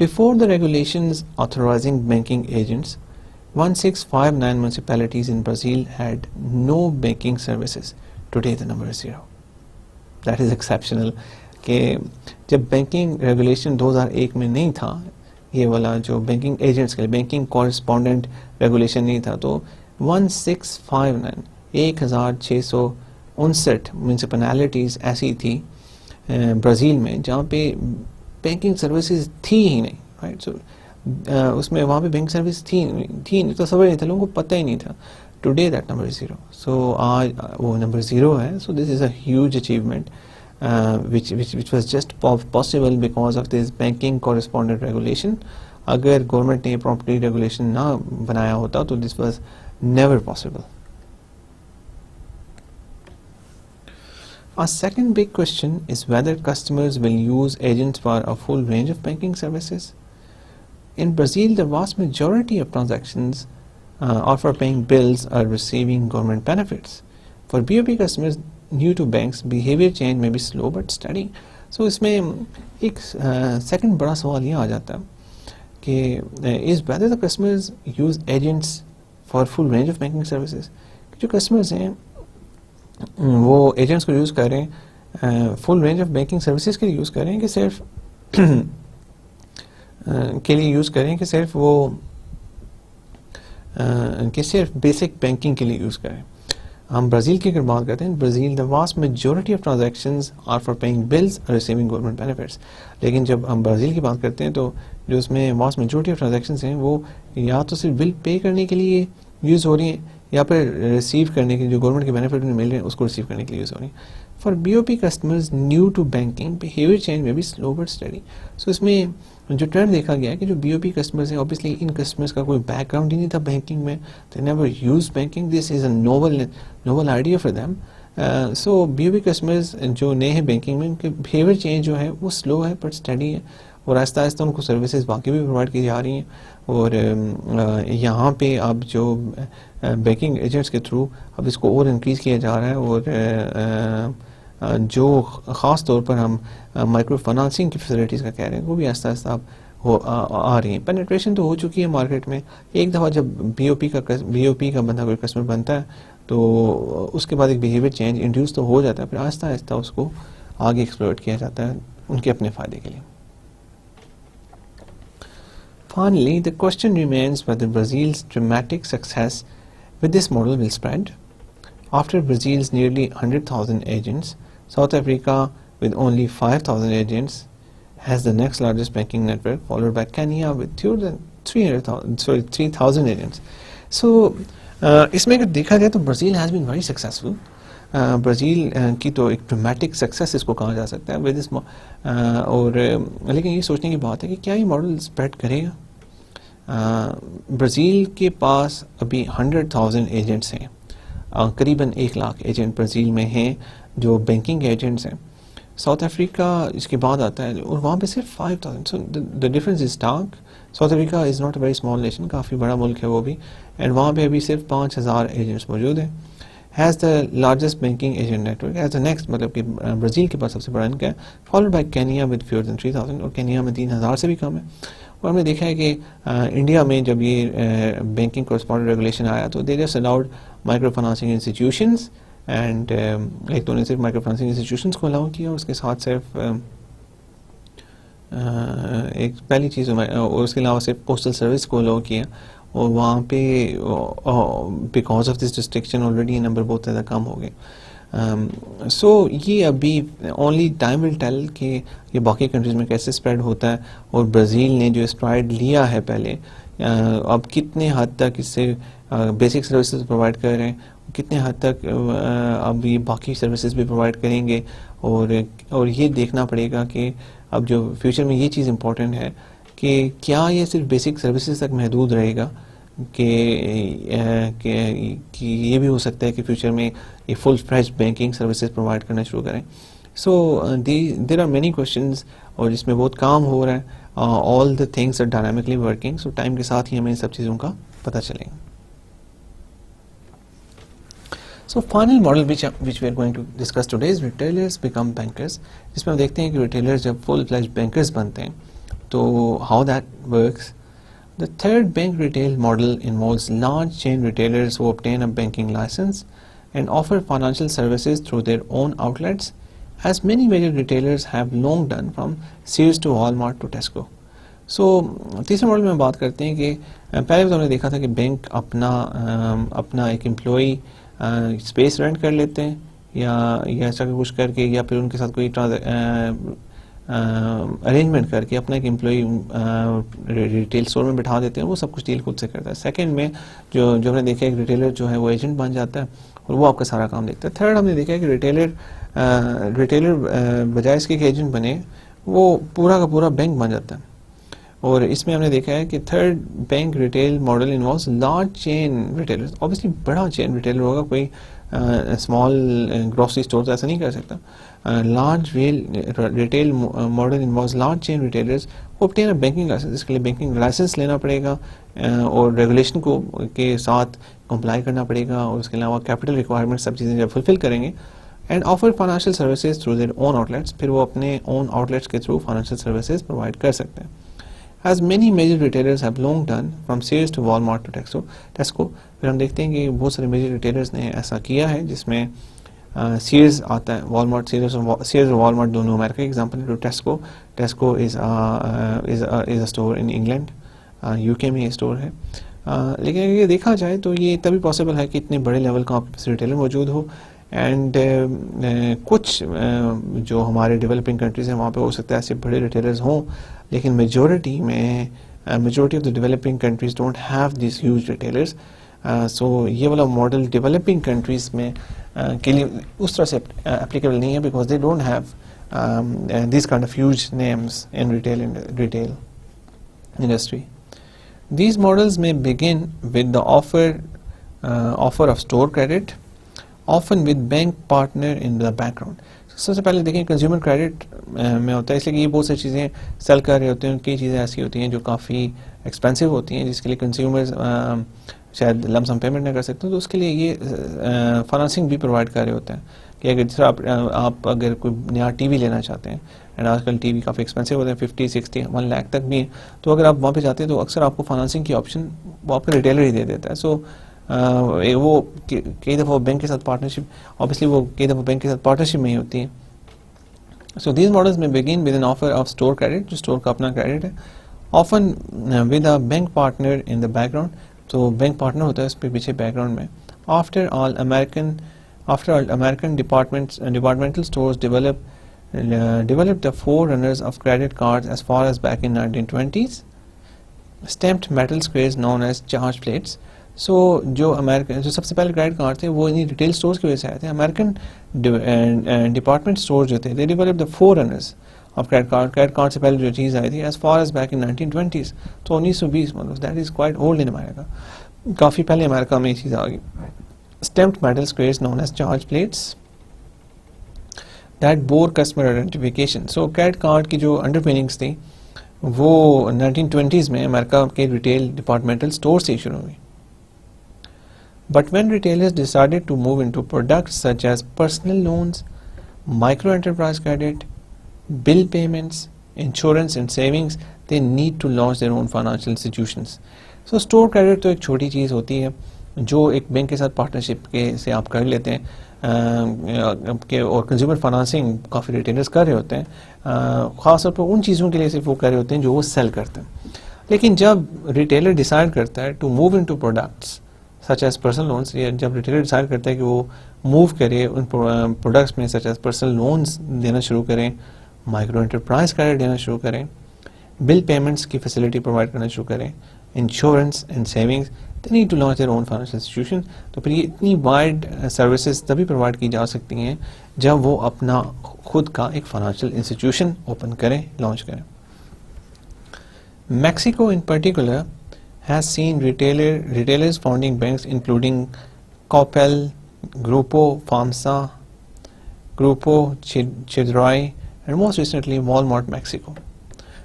Before the regulations authorizing banking agents, 1659 municipalities in Brazil had no banking services. Today the number is 0. That is exceptional. کہ جب بینکنگ ریگولیشن 2001 میں نہیں تھا, یہ والا جو بینکنگ ایجنٹس کے لیے بینکنگ کورسپونڈنٹ ریگولیشن نہیں تھا, تو 1659 میونسپلٹیز ایسی تھی برازیل میں جہاں پہ بینکنگ سروسز تھی ہی نہیں, رائٹ. سو اس میں وہاں پہ بینک سروس تھی نہیں, تصور نہیں تھا, لوگوں کو پتہ ہی نہیں تھا. Today that number is 0. So آج وہ نمبر 0 ہے. So this is a huge achievement which was just possible because of this banking correspondent regulation. اگر گورنمنٹ نے پراپرٹی ریگولیشن نہ بنایا ہوتا تو this was never possible. A second big question is whether customers will use agents for a full range of banking services. In Brazil, the vast majority of transactions are for paying bills or receiving government benefits. For BOP customers new to banks, behavior change may be slow but steady. So اس میں ایک second بڑا سوال یہ آ جاتا ہے کہ is whether the customers use agents for full range of banking services. جو کسٹمرز ہیں وہ ایجنٹس کو یوز کریں full range of banking services کے لیے یوز کریں کہ صرف کے لیے یوز کریں کہ صرف وہ کہ صرف بیسک بینکنگ کے لیے یوز کریں. ہم برازیل کی اگر بات کرتے ہیں, Brazil the vast majority of transactions are for paying bills اور ریسیونگ گورنمنٹ بینیفٹس. لیکن جب ہم برازیل کی بات کرتے ہیں تو جو اس میں واسٹ میجورٹی آف ٹرانزیکشنز ہیں وہ یا تو صرف بل پے کرنے کے لیے یوز ہو رہی ہیں یا پھر ریسیو کرنے کے جو گورنمنٹ کے بینیفٹ مل رہے ہیں اس کو ریسیو کرنے کے لیے یوز ہو رہی ہیں. For BOP customers new to banking behaviour change میں بھی سلو بٹ اسٹڈی. سو اس میں جو ٹرینڈ دیکھا گیا ہے کہ جو BOP کسٹمرز ہیں اوبیسلی ان کسٹمرز کا کوئی بیک گراؤنڈ ہی نہیں تھا بینکنگ میں, they never use banking, this is a novel idea for them. So BOP customers جو نئے ہیں بینکنگ میں ان کے بیہیویئر چینج جو ہے وہ سلو ہے بٹ اسٹڈی ہے, اور آہستہ آہستہ ان کو سروسز باقی بھی پرووائڈ کی جا رہی ہیں. اور یہاں پہ اب جو بینکنگ ایجنٹس کے تھرو اب اس کو اور انکریز کیا جا رہا ہے, اور جو خاص طور پر ہم مائکرو فنانسنگ کی فیسلٹیز کا کہہ رہے ہیں وہ بھی آہستہ آہستہ اب آ رہی ہیں. پینیٹریشن تو ہو چکی ہے مارکیٹ میں. ایک دفعہ جب بی او پی کا بندہ کوئی کسٹمر بنتا ہے تو اس کے بعد ایک بیہیویئر چینج انڈیوس تو ہو جاتا ہے, پھر آہستہ آہستہ اس کو آگے ایکسپلوئٹ کیا جاتا ہے ان کے اپنے فائدے کے لیے. Finally, the question remains whether Brazil's dramatic success with this model will spread. After Brazil's nearly 100,000 agents, South Africa, with only 5,000 agents, has the next largest banking network, followed by Kenya with fewer than 3,000 agents. So, اس میں اگر دیکھا جائے تو Brazil has been very successful. Brazil کی تو ایک dramatic success اس کو کہا جا سکتا ہے ود اس, اور لیکن یہ سوچنے کی بات ہے کہ کیا یہ ماڈل اسپریڈ کرے گا. برازیل کے پاس ابھی 100,000 ایجنٹس ہیں, قریباً 1 لاکھ ایجنٹ برازیل میں ہیں جو بینکنگ ایجنٹس ہیں. ساؤتھ افریقہ اس کے بعد آتا ہے اور وہاں پہ صرف 5,000. So the difference is dark. South Africa is not a very small nation, کافی بڑا ملک ہے وہ بھی, اینڈ وہاں پہ ابھی صرف 5,000 ایجنٹس موجود ہیں. Has the largest banking agent network as the next, مطلب کہ برازیل کے پاس سب سے بڑا ان کا ہے, followed by Kenya with fewer than 3,000, اور کینیا میں 3,000 سے بھی کم ہے. اور ہم نے دیکھا ہے کہ انڈیا میں جب یہ بینکنگ کورسپونڈنٹ ریگولیشن آیا تو they just allowed micro financing institutions, and ایک تو نے صرف مائکرو فائنانسنگ انسٹیٹیوشنس کو الاؤ کیا, اور اس کے ساتھ صرف ایک پہلی چیز, اور اس کے علاوہ صرف پوسٹل سروس کو الاؤ کیا, اور وہاں پہ because of this restriction already یہ نمبر بہت زیادہ کم ہو گئے. سو یہ ابھی اونلی ٹائم ول ٹیل کہ یہ باقی کنٹریز میں کیسے اسپریڈ ہوتا ہے, اور برازیل نے جو اسٹرائڈ لیا ہے پہلے, اب کتنے حد تک اس سے بیسک سروسز پرووائڈ کر رہے ہیں, کتنے حد تک اب یہ باقی سروسز بھی پرووائڈ کریں گے, اور یہ دیکھنا پڑے گا کہ اب جو فیوچر میں یہ چیز امپورٹنٹ ہے کہ کیا یہ صرف بیسک سروسز تک محدود رہے گا, کہ یہ بھی ہو سکتا ہے کہ فیوچر میں یہ full fledged banking services provide کرنا شروع کریں. So there are many questions, اور اس میں بہت کام ہو رہا ہے. All the things are dynamically working, so time کے ساتھ ہی ہمیں ان سب چیزوں کا پتہ چلے گا. So final model which we are going to discuss today is retailers become bankers, جس میں ہم دیکھتے ہیں کہ retailers جب full fledged bankers بنتے ہیں تو how that works. The third bank retail model involves large chain retailers who obtain a banking license and offer financial services through their own outlets, as many major retailers have long done, from Sears to Walmart to Tesco. So تیسرے model میں بات کرتے ہیں کہ پہلے تو ہم نے دیکھا تھا کہ بینک اپنا ایک امپلائی اسپیس رینٹ کر لیتے ہیں یا ایسا کچھ کر کے, یا پھر ان کے ساتھ کوئی ارینجمنٹ کر کے اپنا ایک امپلائی ریٹیل اسٹور میں بٹھا دیتے ہیں, وہ سب کچھ ڈیل خود سے کرتا ہے. سیکنڈ میں جو ہم نے دیکھا ایک ریٹیلر جو ہے وہ ایجنٹ بن جاتا ہے اور وہ آپ کا سارا کام دیکھتا ہے. تھرڈ ہم نے دیکھا ہے کہ ریٹیلر بجائے اس کے ایک ایجنٹ بنے وہ پورا کا پورا بینک بن جاتا ہے. اور اس میں ہم نے دیکھا ہے کہ third bank retail model involves large chain retailer. Obviously بڑا چین ریٹیلر ہوگا, کوئی اسمال گروسری اسٹور ایسا نہیں کر سکتا. Large retail model involves large chain retailers obtain a banking license. اس کے لیے بینکنگ لائسنس لینا پڑے گا اور ریگولیشن کو کے ساتھ کمپلائی کرنا پڑے گا, اور اس کے علاوہ کیپٹل ریکوائرمنٹ سب چیزیں جب فلفل کریں گے. And offer financial services through their own outlets, پھر وہ اپنے اون آؤٹلیٹس کے تھرو فائنینشیل سروسز پرووائڈ کر سکتے ہیں. As many major retailers have long done, from Sears to Walmart to Tesco. پھر ہم دیکھتے ہیں کہ بہت سارے میجر ریٹیلرز نے ایسا کیا ہے, جس میں سیئرز آتا ہے, والمارٹ, سیئرز اور والمارٹ دونوں امریکہ کی ایگزامپل ہے. Tesco is a store in England, you کے میں یہ اسٹور ہے. لیکن اگر یہ دیکھا جائے تو یہ تبھی پاسبل ہے کہ اتنے بڑے لیول کا آپ کے پاس ریٹیلر موجود ہو. اینڈ کچھ جو ہمارے ڈیولپنگ کنٹریز ہیں وہاں پہ ہو سکتا ہے ایسے بڑے ریٹیلرز ہوں, لیکن majority of the developing countries don't have these huge retailers. So یہ والا ماڈل ڈیولپنگ کنٹریز میں کے لیے اس طرح سے اپلیکیبل نہیں ہے, because they don't have these kind of huge names in retail industry. These models may begin with the offer of store credit, often with bank partner in the background. سب سے پہلے دیکھیں کنزیومر کریڈٹ میں ہوتا ہے, اس لیے کہ یہ بہت سی چیزیں سیل کر رہے ہوتے ہیں. کئی چیزیں ایسی ہوتی ہیں جو کافی ایکسپینسو ہوتی ہیں, جس کے لیے کنزیومرز شاید لم سم پیمنٹ نہ کر سکتے, تو اس کے لیے یہ فائنانسنگ بھی پرووائڈ کر رہے ہوتے ہیں. کہ اگر جس طرح آپ اگر کوئی نیا ٹی وی لینا چاہتے ہیں اینڈ آج کل ٹی وی کافی ایکسپینسو ہوتے ہیں, 50, 60, 1 لاکھ تک بھی ہیں. تو اگر آپ وہاں پہ جاتے ہیں تو اکثر آپ کو فائنانسنگ کی آپشن وہ آپ کا ریٹیلر ہی دے دیتا ہے. سو وہ کئی دفعہ بینک کے ساتھ پارٹنرشپ, اوبیسلی وہ کئی دفعہ بینک کے ساتھ پارٹنرشپ میں ہی ہوتی ہیں. So these models may begin with an offer of store credit, جو store کا اپنا کریڈٹ ہے, often with a bank partner in the background. تو بینک پارٹنر ہوتا ہے اس پہ پیچھے بیک گراؤنڈ میں. After all American departmental stores developed the forerunners of credit cards as far as back in 1920s, stamped metal squares known as charge plates. سو جو سب سے پہلے credit card تھے وہ انہیں ریٹیل اسٹورس کی وجہ سے آئے تھے. امیرکن ڈپارٹمنٹ اسٹور جو تھے, they develop the forerunners of credit card. Credit card سے پہلے جو چیز آئی تھی as far as back in 1920s, تو 1920 مطلب that is quite old in America, کافی پہلے امریکہ میں یہ چیز آ گئی. Stamped metal squares known as charge plates that bore customer identification. So credit card کی جو انڈر پیننگس تھیں وہ 1920s میں امریکہ کے ریٹیل ڈپارٹمنٹل اسٹور سے شروع ہوئی. But when retailers decided to move into products such as personal loans, micro enterprise credit, bill payments, insurance and savings, they need to launch their own financial institutions. So store credit تو ایک چھوٹی چیز ہوتی ہے جو ایک bank کے ساتھ پارٹنرشپ کے سے آپ کر لیتے ہیں, اور کنزیومر فائنانسنگ کافی ریٹیلرز کر رہے ہوتے ہیں, خاص طور پر ان چیزوں کے لیے صرف وہ کر رہے ہوتے ہیں جو وہ سیل کرتے ہیں. لیکن جب ریٹیلر ڈیسائڈ کرتا ہے to move into products such as personal loans, یا جب ریٹیلر ڈیسائڈ کرتا ہے کہ وہ موو کرے ان پروڈکٹس میں سچ ایز پرسنل لونس دینا شروع کریں, مائکرو انٹرپرائز کریڈٹ دینا شروع کریں, بل پیمنٹس کی فیسلٹی پرووائڈ کرنا شروع کریں, insurance and savings, they need to launch their own financial institution. تو پھر یہ اتنی وائڈ سروسز تبھی پرووائڈ کی جا سکتی ہیں جب وہ اپنا خود کا ایک فائنینشیل انسٹیٹیوشن اوپن کریں, لانچ کریں. Mexico in particular has seen retailers founding banks including Coppel, Grupo FAMSA, Grupo Chedraui and most recently Walmart Mexico.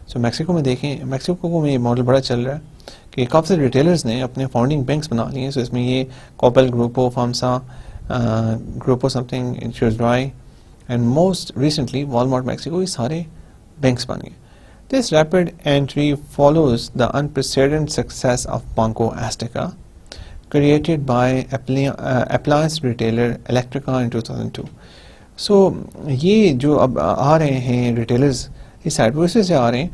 So Mexico میں دیکھیں, میکسیکو میں یہ ماڈل بڑا چل رہا ہے کہ کافی سے ریٹیلرز نے اپنے فاؤنڈنگ بینکس بنا لیے ہیں. سو اس میں یہ Coppel, Grupo FAMSA, Grupo something, Chedraui and most recently Walmart Mexico, یہ سارے بینکس بن گئے. This rapid entry follows the unprecedented success of Banco Azteca, created by appliance retailer Electrica in 2002. So یہ جو اب آ رہے ہیں ریٹیلرز اس سائڈ وہ سے آ رہے ہیں.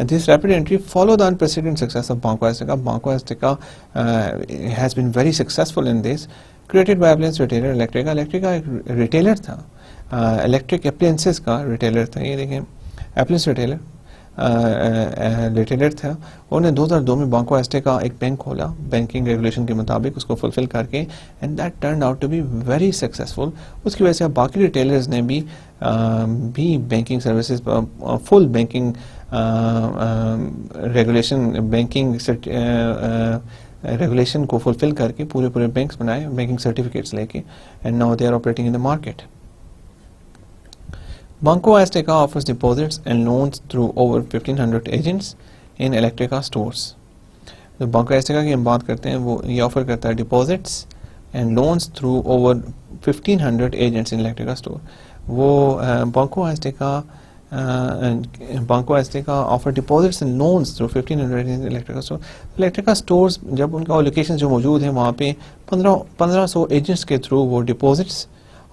This rapid entry followed the unprecedented success of Banco Azteca. Banco Azteca has been very successful in this. Created by appliance retailer Electrica. Electrica ایک ریٹیلر تھا, الیکٹرک اپلائنسز کا ریٹیلر تھا. یہ دیکھیں اپلائنس ریٹیلر تھا. انہوں نے 2002 میں بانکو ایسٹے کا ایک بینک کھولا بینکنگ ریگولیشن کے مطابق, اس کو فلفل کر کے, and that turned out to be very successful. اس کی وجہ سے اب باقی ریٹیلرز نے بھی banking services full banking regulation کو فلفل کر کے پورے بینکس بنائے, بینکنگ سرٹیفکیٹس لے کے, and now they are operating in the market. Banco Azteca offers deposits and loans through over 1,500 agents in Electrica stores. جو Banco Azteca کی ہم بات کرتے ہیں وہ یہ آفر کرتا ہے deposits and loans through over 1,500 agents in Electrica store. وہ Banco Azteca offer deposits and loans through 1,500 agents in Electrica store. Electrica stores جب ان کا لوکیشن جو موجود ہیں وہاں پہ 1500 ایجنٹس کے تھرو وہ deposits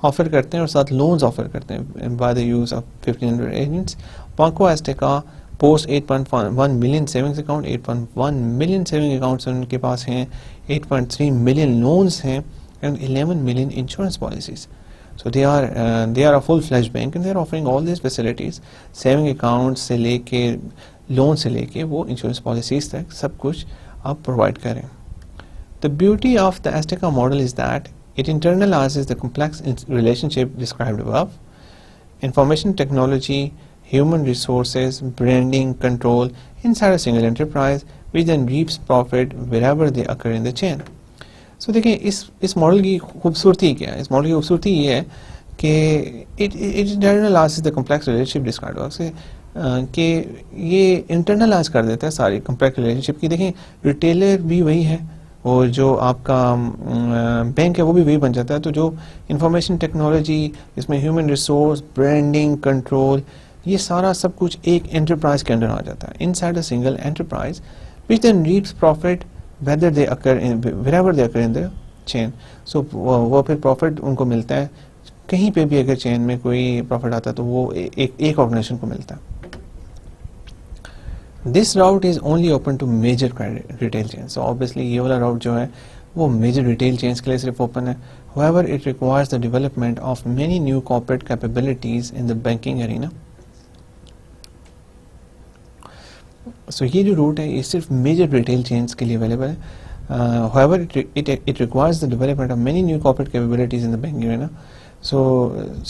آفر کرتے ہیں اور ساتھ لونز آفر کرتے ہیں by the use of 1,500 agents. Banco Azteca post 8.1 million savings account, 8.1 million saving accounts ان کے پاس ہیں, 8.3 ملین لونز ہیں, and 11 million insurance policies. So they are a full-fledged bank and they are offering all these facilities, saving accounts سے لے کے loan سے لے کے وہ انشورنس پالیسیز تک سب کچھ آپ پرووائڈ کریں. The beauty of the Azteca model is that it internalizes the complex relationship described above. Information technology, human resources, branding, control inside a single enterprise, which then reaps profit wherever they occur in the chain. So دیکھیں اس model کی خوبصورتی کیا ہے. اس model کی خوبصورتی یہ ہے کہ it internalizes the complex relationship described above, کہ یہ انٹرنلائز کر دیتا ہے ساری کمپلیکس ریلیشنشپ کی. دیکھیں ریٹیلر بھی وہی ہے اور جو آپ کا بینک ہے وہ بھی وہی بن جاتا ہے. تو جو انفارمیشن ٹیکنالوجی, اس میں ہیومن ریسورس, برانڈنگ, کنٹرول, یہ سارا سب کچھ ایک انٹرپرائز کے اندر آ جاتا ہے, inside a single enterprise which then reaps profit wherever they occur in the chain. So وہ پھر پروفٹ ان کو ملتا ہے کہیں پہ بھی, اگر چین میں کوئی پروفٹ آتا ہے تو وہ ایک آرگنائزیشن کو ملتا ہے. This route is only open to major retail chains. So obviously یہ والا route جو ہے وہ major retail chains کے لیے صرف open ہے. However, it requires the development of many new corporate capabilities in the banking arena. So یہ جو روٹ ہے یہ صرف میجر ریٹیل چینز کے لیے اویلیبل ہے. However, it requires the development of many new corporate capabilities in the banking arena. So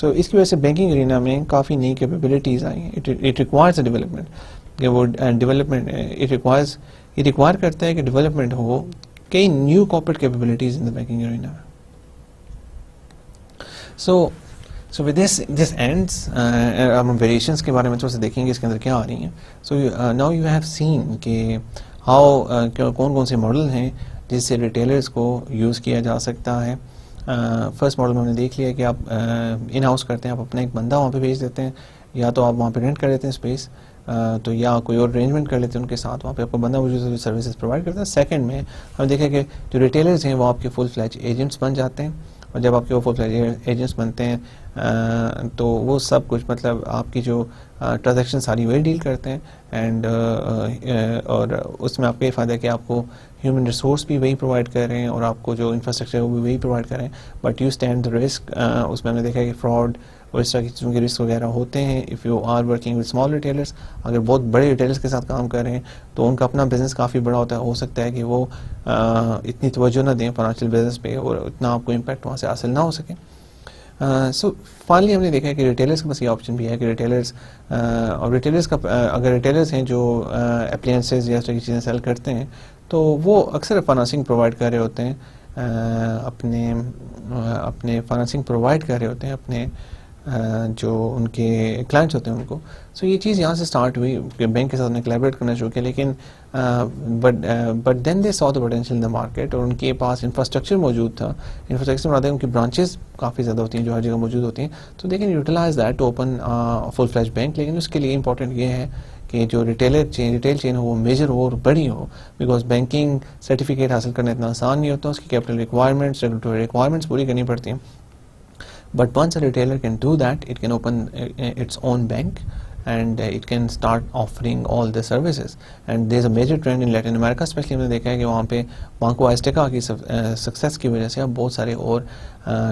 اس کی وجہ سے بینکنگ ارینا میں کافی نئی کیپیبلٹیز آئی ہیں. It requires the development کہ وہ ڈیولپمنٹ یہ ریکوائر کرتا ہے کہ ڈیولپمنٹ ہو کئی new corporate capabilities in the banking arena. So with this ends ہم ویریشنس کے بارے میں تھوڑا سا دیکھیں گے اس کے اندر کیا آ رہی ہیں. So now you have seen کہ ہاؤ کون کون سے ماڈل ہیں جس سے ریٹیلرز کو یوز کیا جا سکتا ہے. فرسٹ ماڈل میں ہم نے دیکھ لیا کہ آپ ان ہاؤس کرتے ہیں, آپ اپنا ایک بندہ وہاں پہ بھیج دیتے ہیں, یا تو آپ وہاں پہ رینٹ کر دیتے ہیں اسپیس, تو یا کوئی اور ارینجمنٹ کر لیتے ہیں ان کے ساتھ, وہاں پہ آپ کو بندہ موجود ہے سروسز پرووائڈ کرتا ہے. سیکنڈ میں ہم نے دیکھا کہ جو ریٹیلرز ہیں وہ آپ کے فل فلیج ایجنٹس بن جاتے ہیں, اور جب آپ کے وہ فل فلیج ایجنٹس بنتے ہیں تو وہ سب کچھ مطلب آپ کی جو ٹرانزیکشن ساری وہی ڈیل کرتے ہیں, اینڈ اور اس میں آپ کا یہ فائدہ ہے کہ آپ کو ہیومن ریسورس بھی وہی پرووائڈ کر رہے ہیں, اور آپ کو جو انفراسٹرکچر ہے وہ بھی وہی پرووائڈ کر رہے ہیں. But you stand the risk, اس میں ہم نے دیکھا کہ فراڈ اور اس طرح کی چیزوں کے رسک وغیرہ ہوتے ہیں. If you are working with small retailers, اگر بہت بڑے ریٹیلرس کے ساتھ کام کر رہے ہیں تو ان کا اپنا بزنس کافی بڑا ہوتا ہے, ہو سکتا ہے کہ وہ اتنی توجہ نہ دیں فائنینشیل بزنس پہ, اور اتنا آپ کو امپیکٹ وہاں سے حاصل نہ ہو سکے. سو فائنلی ہم نے دیکھا ہے کہ ریٹیلرس کے پاس یہ آپشن بھی ہے کہ ریٹیلرس اور ریٹیلرس کا اگر ریٹیلرس ہیں جو اپلائنسز یا اس طرح کی چیزیں سیل کرتے ہیں تو وہ اکثر فائنانسنگ پرووائڈ کر رہے ہوتے ہیں, اپنے فائنانسنگ پرووائڈ کر رہے ہوتے ہیں اپنے جو ان کے کلائنٹس ہوتے ہیں ان کو. سو یہ چیز یہاں سے اسٹارٹ ہوئی کہ بینک کے ساتھ نے کولیبریٹ کرنا شروع کیا, لیکن but then they saw the potential in the market, اور ان کے پاس انفراسٹرکچر موجود تھا. انفراسٹرکچر بناتے ہیں, ان کی برانچز کافی زیادہ ہوتی ہیں جو ہر جگہ موجود ہوتی ہیں, تو they can utilise that to open full fledged bank. لیکن اس کے لیے امپورٹنٹ یہ ہے کہ جو ریٹیل چین ہو وہ میجر ہو اور بڑی ہو, بیکاز بینکنگ سرٹیفکیٹ حاصل کرنا اتنا آسان نہیں ہوتا, اس کی کیپٹل ریکوائرمنٹس ریگولیٹری ریکوائرمنٹس پوری کرنی پڑتی ہیں. But once a retailer can do that, it can open its own bank and it can start offering all the services. And there's a major trend in Latin America, especially ہم نے دیکھا ہے کہ وہاں پہ بانکو آئسٹیکا کی سکسیس کی وجہ سے اب بہت سارے اور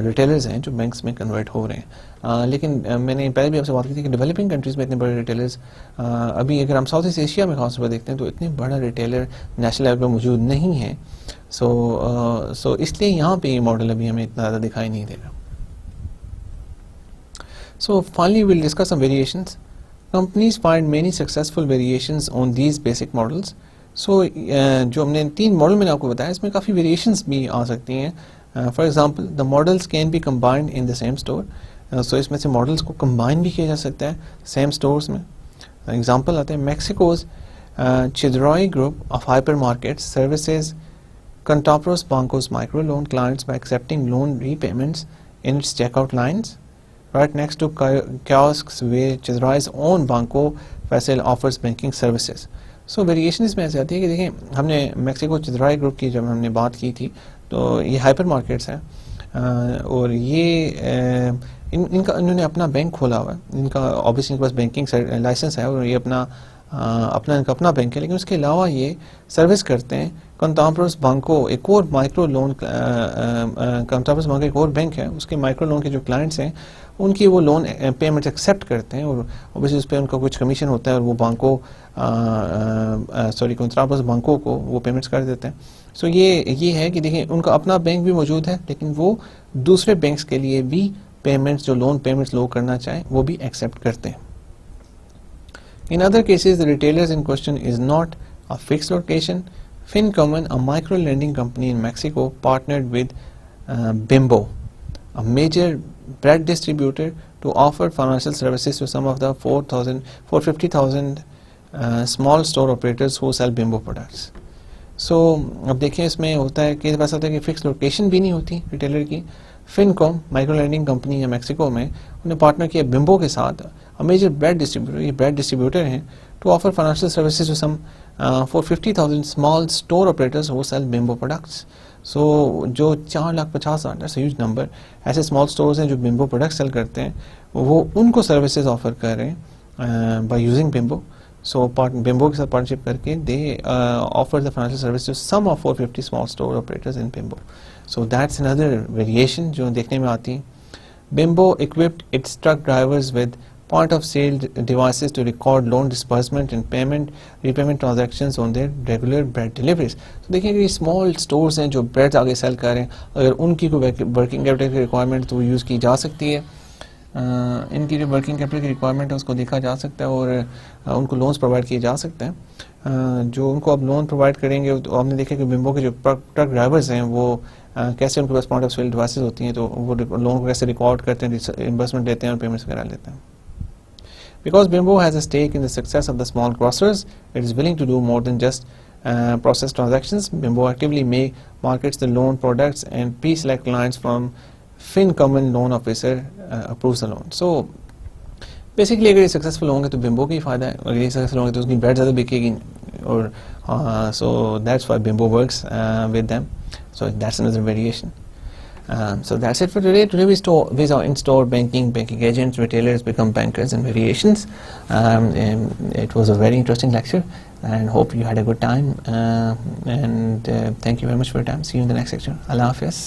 ریٹیلرز ہیں جو بینکس میں کنورٹ ہو رہے ہیں. لیکن میں نے پہلے بھی آپ سے بات کی تھی کہ ڈیولپنگ کنٹریز میں اتنے بڑے ریٹیلرز ابھی, اگر ہم ساؤتھ ایسٹ ایشیا میں خاص طور پر دیکھتے ہیں تو اتنے بڑا ریٹیلر نیشنل لیول پہ موجود نہیں ہے. سو اس لیے یہاں پہ یہ ماڈل ابھی ہمیں اتنا زیادہ دکھائی نہیں دے رہا. So finally we'll discuss some variations. Companies find many successful variations on these basic models. So جو ہم نے تین ماڈل میں نے آپ کو بتایا اس میں کافی ویریشنس بھی آ سکتی ہیں. For example the models can be combined in the same store. So اس میں سے ماڈلس کو کمبائن بھی کیا جا سکتا ہے سیم اسٹورس میں. ایگزامپل آتے ہیں Mexico's Chedraui group of hypermarket services Compartamos Banco's micro loan clients by accepting loan repayments in its checkout lines. Right next to kiosks where Cheddarai's own Banco Faisal offers banking services. So variation اس میں ایسے آتی ہے کہ دیکھیں ہم نے Mexico چدرائی group کی جب ہم نے بات کی تھی تو یہ ہائپر مارکیٹس ہیں, اور یہ انہوں نے اپنا بینک کھولا ہوا ہے. ان کا obviously ان کے پاس بینکنگ لائسنس ہے اور یہ اپنا ان کا اپنا بینک ہے, لیکن اس کے علاوہ یہ سروس کرتے ہیں کنٹاپروس بانکو, ایک اور مائکرو لون, کنٹاپروس بانکو ایک اور بینک ہے, اس کے مائکرو لون کے جو کلائنٹس ہیں ان کی وہ لون پیمنٹس ایکسیپٹ کرتے ہیں, اور اوبیسلی اس پہ ان کا کچھ کمیشن ہوتا ہے, اور وہ بانکو کنٹاپروس بانکو کو وہ پیمنٹس کر دیتے ہیں. سو یہ ہے کہ دیکھیں ان کا اپنا بینک بھی موجود ہے, لیکن وہ دوسرے بینکس کے لیے بھی پیمنٹس جو لون پیمنٹس لوگ کرنا چاہیں وہ بھی ایکسیپٹ کرتے ہیں. In other cases, the retailers in question is not a fixed location. Fincommon, a micro lending company in Mexico, partnered with Bimbo, a major bread distributor, to offer financial services to some of the 450,000 small store operators who sell Bimbo products. So اب دیکھیں اس میں ہوتا ہے کہ ایسا ہوتا ہے کہ فکس لوکیشن بھی نہیں ہوتی ریٹیلر کی, فنکوم مائکرو لینڈنگ کمپنی ہے میکسیکو میں, انہیں پارٹنر کیا بمبو کے ساتھ, میجر بریڈ ڈسٹریبیوٹر, یہ بریڈ ڈسٹریبیوٹر ہیں, to offer financial services to some 450,000 small store operators who sell Bimbo products. So جو 450,000 ہیوج نمبر ایسے اسمال اسٹورز ہیں جو بمبو پروڈکٹ سیل کرتے ہیں, وہ ان کو سروسز آفر کر رہے ہیں بائی یوزنگ بمبو. سو بمبو کے ساتھ پارٹنرشپ کر کے they offer the financial service to some of 450 small store operators in Bimbo. So that's اندر ویریشن جو دیکھنے میں آتی ہیں. Bimbo equipped its truck drivers with point of sale devices to record loan disbursement and repayment transactions on their regular bread deliveries. تو دیکھیں کہ یہ اسمال اسٹورز ہیں جو بریڈ آگے سیل کر رہے ہیں, اگر ان کی کوئی ورکنگ کیپٹل کی ریکوائرمنٹ تو یوز کی جا سکتی ہے, ان کی جو ورکنگ کیپٹل کی ریکوائرمنٹ ہے اس کو دیکھا جا سکتا ہے اور ان کو لونس پرووائڈ کیے جا سکتے ہیں. جو ان کو اب لون پرووائڈ کریں گے, تو ہم نے دیکھا کہ بمبو کے جو ٹرک ڈرائیورز ہیں وہ کیسے ان کے پاس پوائنٹ آف سیل ڈیوائسز ہوتی ہیں, تو وہ لون کو کیسے ریکارڈ کرتے ہیں, ریمبرسمنٹ لیتے ہیں اور پیمنٹس وغیرہ لیتے ہیں. Because Bimbo has a stake in the success of the small grocers, it is willing to do more than just process transactions. Bimbo actively markets the loan products and pre-select clients from FinCommon loan officer approves the loan. So basically اگر یہ successful ہوں گے تو bamboo کا ہی فائدہ ہے, اگر یہ سکسیزفل ہوں گے تو اس کی بریڈ زیادہ بکے گی, اور so that's why Bimbo works with them. So that's another variation. So that's it for today. Today we saw in-store banking agents, retailers become bankers, and variations. It was a very interesting lecture, and hope you had a good time. And thank you very much for your time. See you in the next lecture. Allah Hafiz.